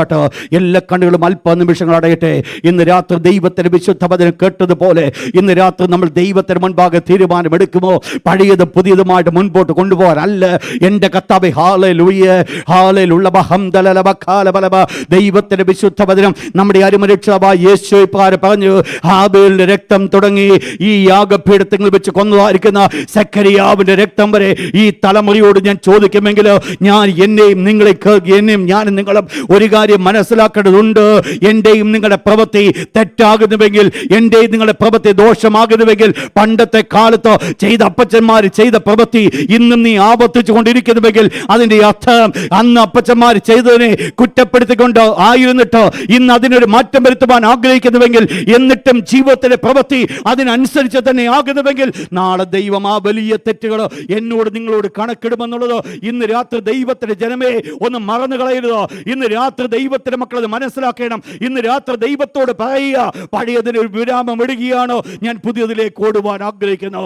എല്ലാ കണ്ണുകളും അല്പ നിമിഷങ്ങൾ അടയട്ടെ. ഇന്ന് രാത്രി ദൈവത്തിന്റെ വിശുദ്ധ വചനം കേട്ടതുപോലെ ഇന്ന് രാത്രി നമ്മൾ ദൈവത്തിന് മുൻപാകെ തീരുമാനമെടുക്കുമോ? പഴയതും പുതിയതുമായിട്ട് മുൻപോട്ട് കൊണ്ടുപോകാൻ അല്ല. എൻ്റെ കർത്താവേ, ഹല്ലേലൂയ ഹല്ലേലൂയ ബഹംദലലബഖാലബലബ. ദൈവത്തിന്റെ വിശുദ്ധ വചനം നമ്മുടെ അരുമരക്ഷകനായ യേശു ഇപ്രകാരം പറഞ്ഞു, ഹാബേലിന്റെ രക്തം തുടങ്ങി ഈ യാഗപീഠത്തിൽ വെച്ച് കൊന്നതായിരിക്കുന്ന സക്കറിയാവിന്റെ രക്തം വരെ ഈ തലമുറയോട് ഞാൻ ചോദിക്കുമെങ്കിൽ എന്നെയും ഞാനും നിങ്ങളും ഒരു കാര്യം മനസ്സിലാക്കേണ്ടതുണ്ട്. എൻ്റെയും നിങ്ങളുടെ പ്രവൃത്തി തെറ്റാകുന്നുവെങ്കിൽ, എൻ്റെയും നിങ്ങളുടെ പ്രവൃത്തി ദോഷമാകുന്നുവെങ്കിൽ, പണ്ടത്തെ കാലത്ത് ചെയ്ത അപ്പച്ചന്മാർ ചെയ്ത പ്രവൃത്തി ഇന്നും നീ ആവർത്തിച്ചു കൊണ്ടിരിക്കുന്നുവെങ്കിൽ അതിൻ്റെ അർത്ഥം അന്ന് അപ്പച്ചന്മാർ ചെയ്തതിനെ കുറ്റപ്പെടുത്തിക്കൊണ്ട് ആയിരുന്നിട്ട് ഇന്ന് അതിനൊരു മാറ്റം വരുത്തുവാൻ ആഗ്രഹിക്കുന്നുവെങ്കിൽ, എന്നിട്ടും ജീവിതത്തിലെ പ്രവൃത്തി അതിനനുസരിച്ച് തന്നെ ആകുന്നുവെങ്കിൽ, നാളെ ദൈവം ആ വലിയ തെറ്റുകൾ എന്നോട് നിങ്ങളോട് കണക്കിടുമെന്നുള്ളത് ഇന്ന് രാത്രി ദൈവത്തിന്റെ ജനമേ ഒന്ന് മറന്നു കളയരുത്. ഇന്ന് രാത്രി ദൈവത്തിന്റെ മക്കൾ അത് മനസ്സിലാക്കണം. ഇന്ന് രാത്രി ദൈവത്തോട് പറയുക, പഴയതിന് ഒരു വിരാമം ഇടുകയാണ്, ഞാൻ പുതിയതിലേക്ക് ഓടുവാൻ ആഗ്രഹിക്കുന്നു.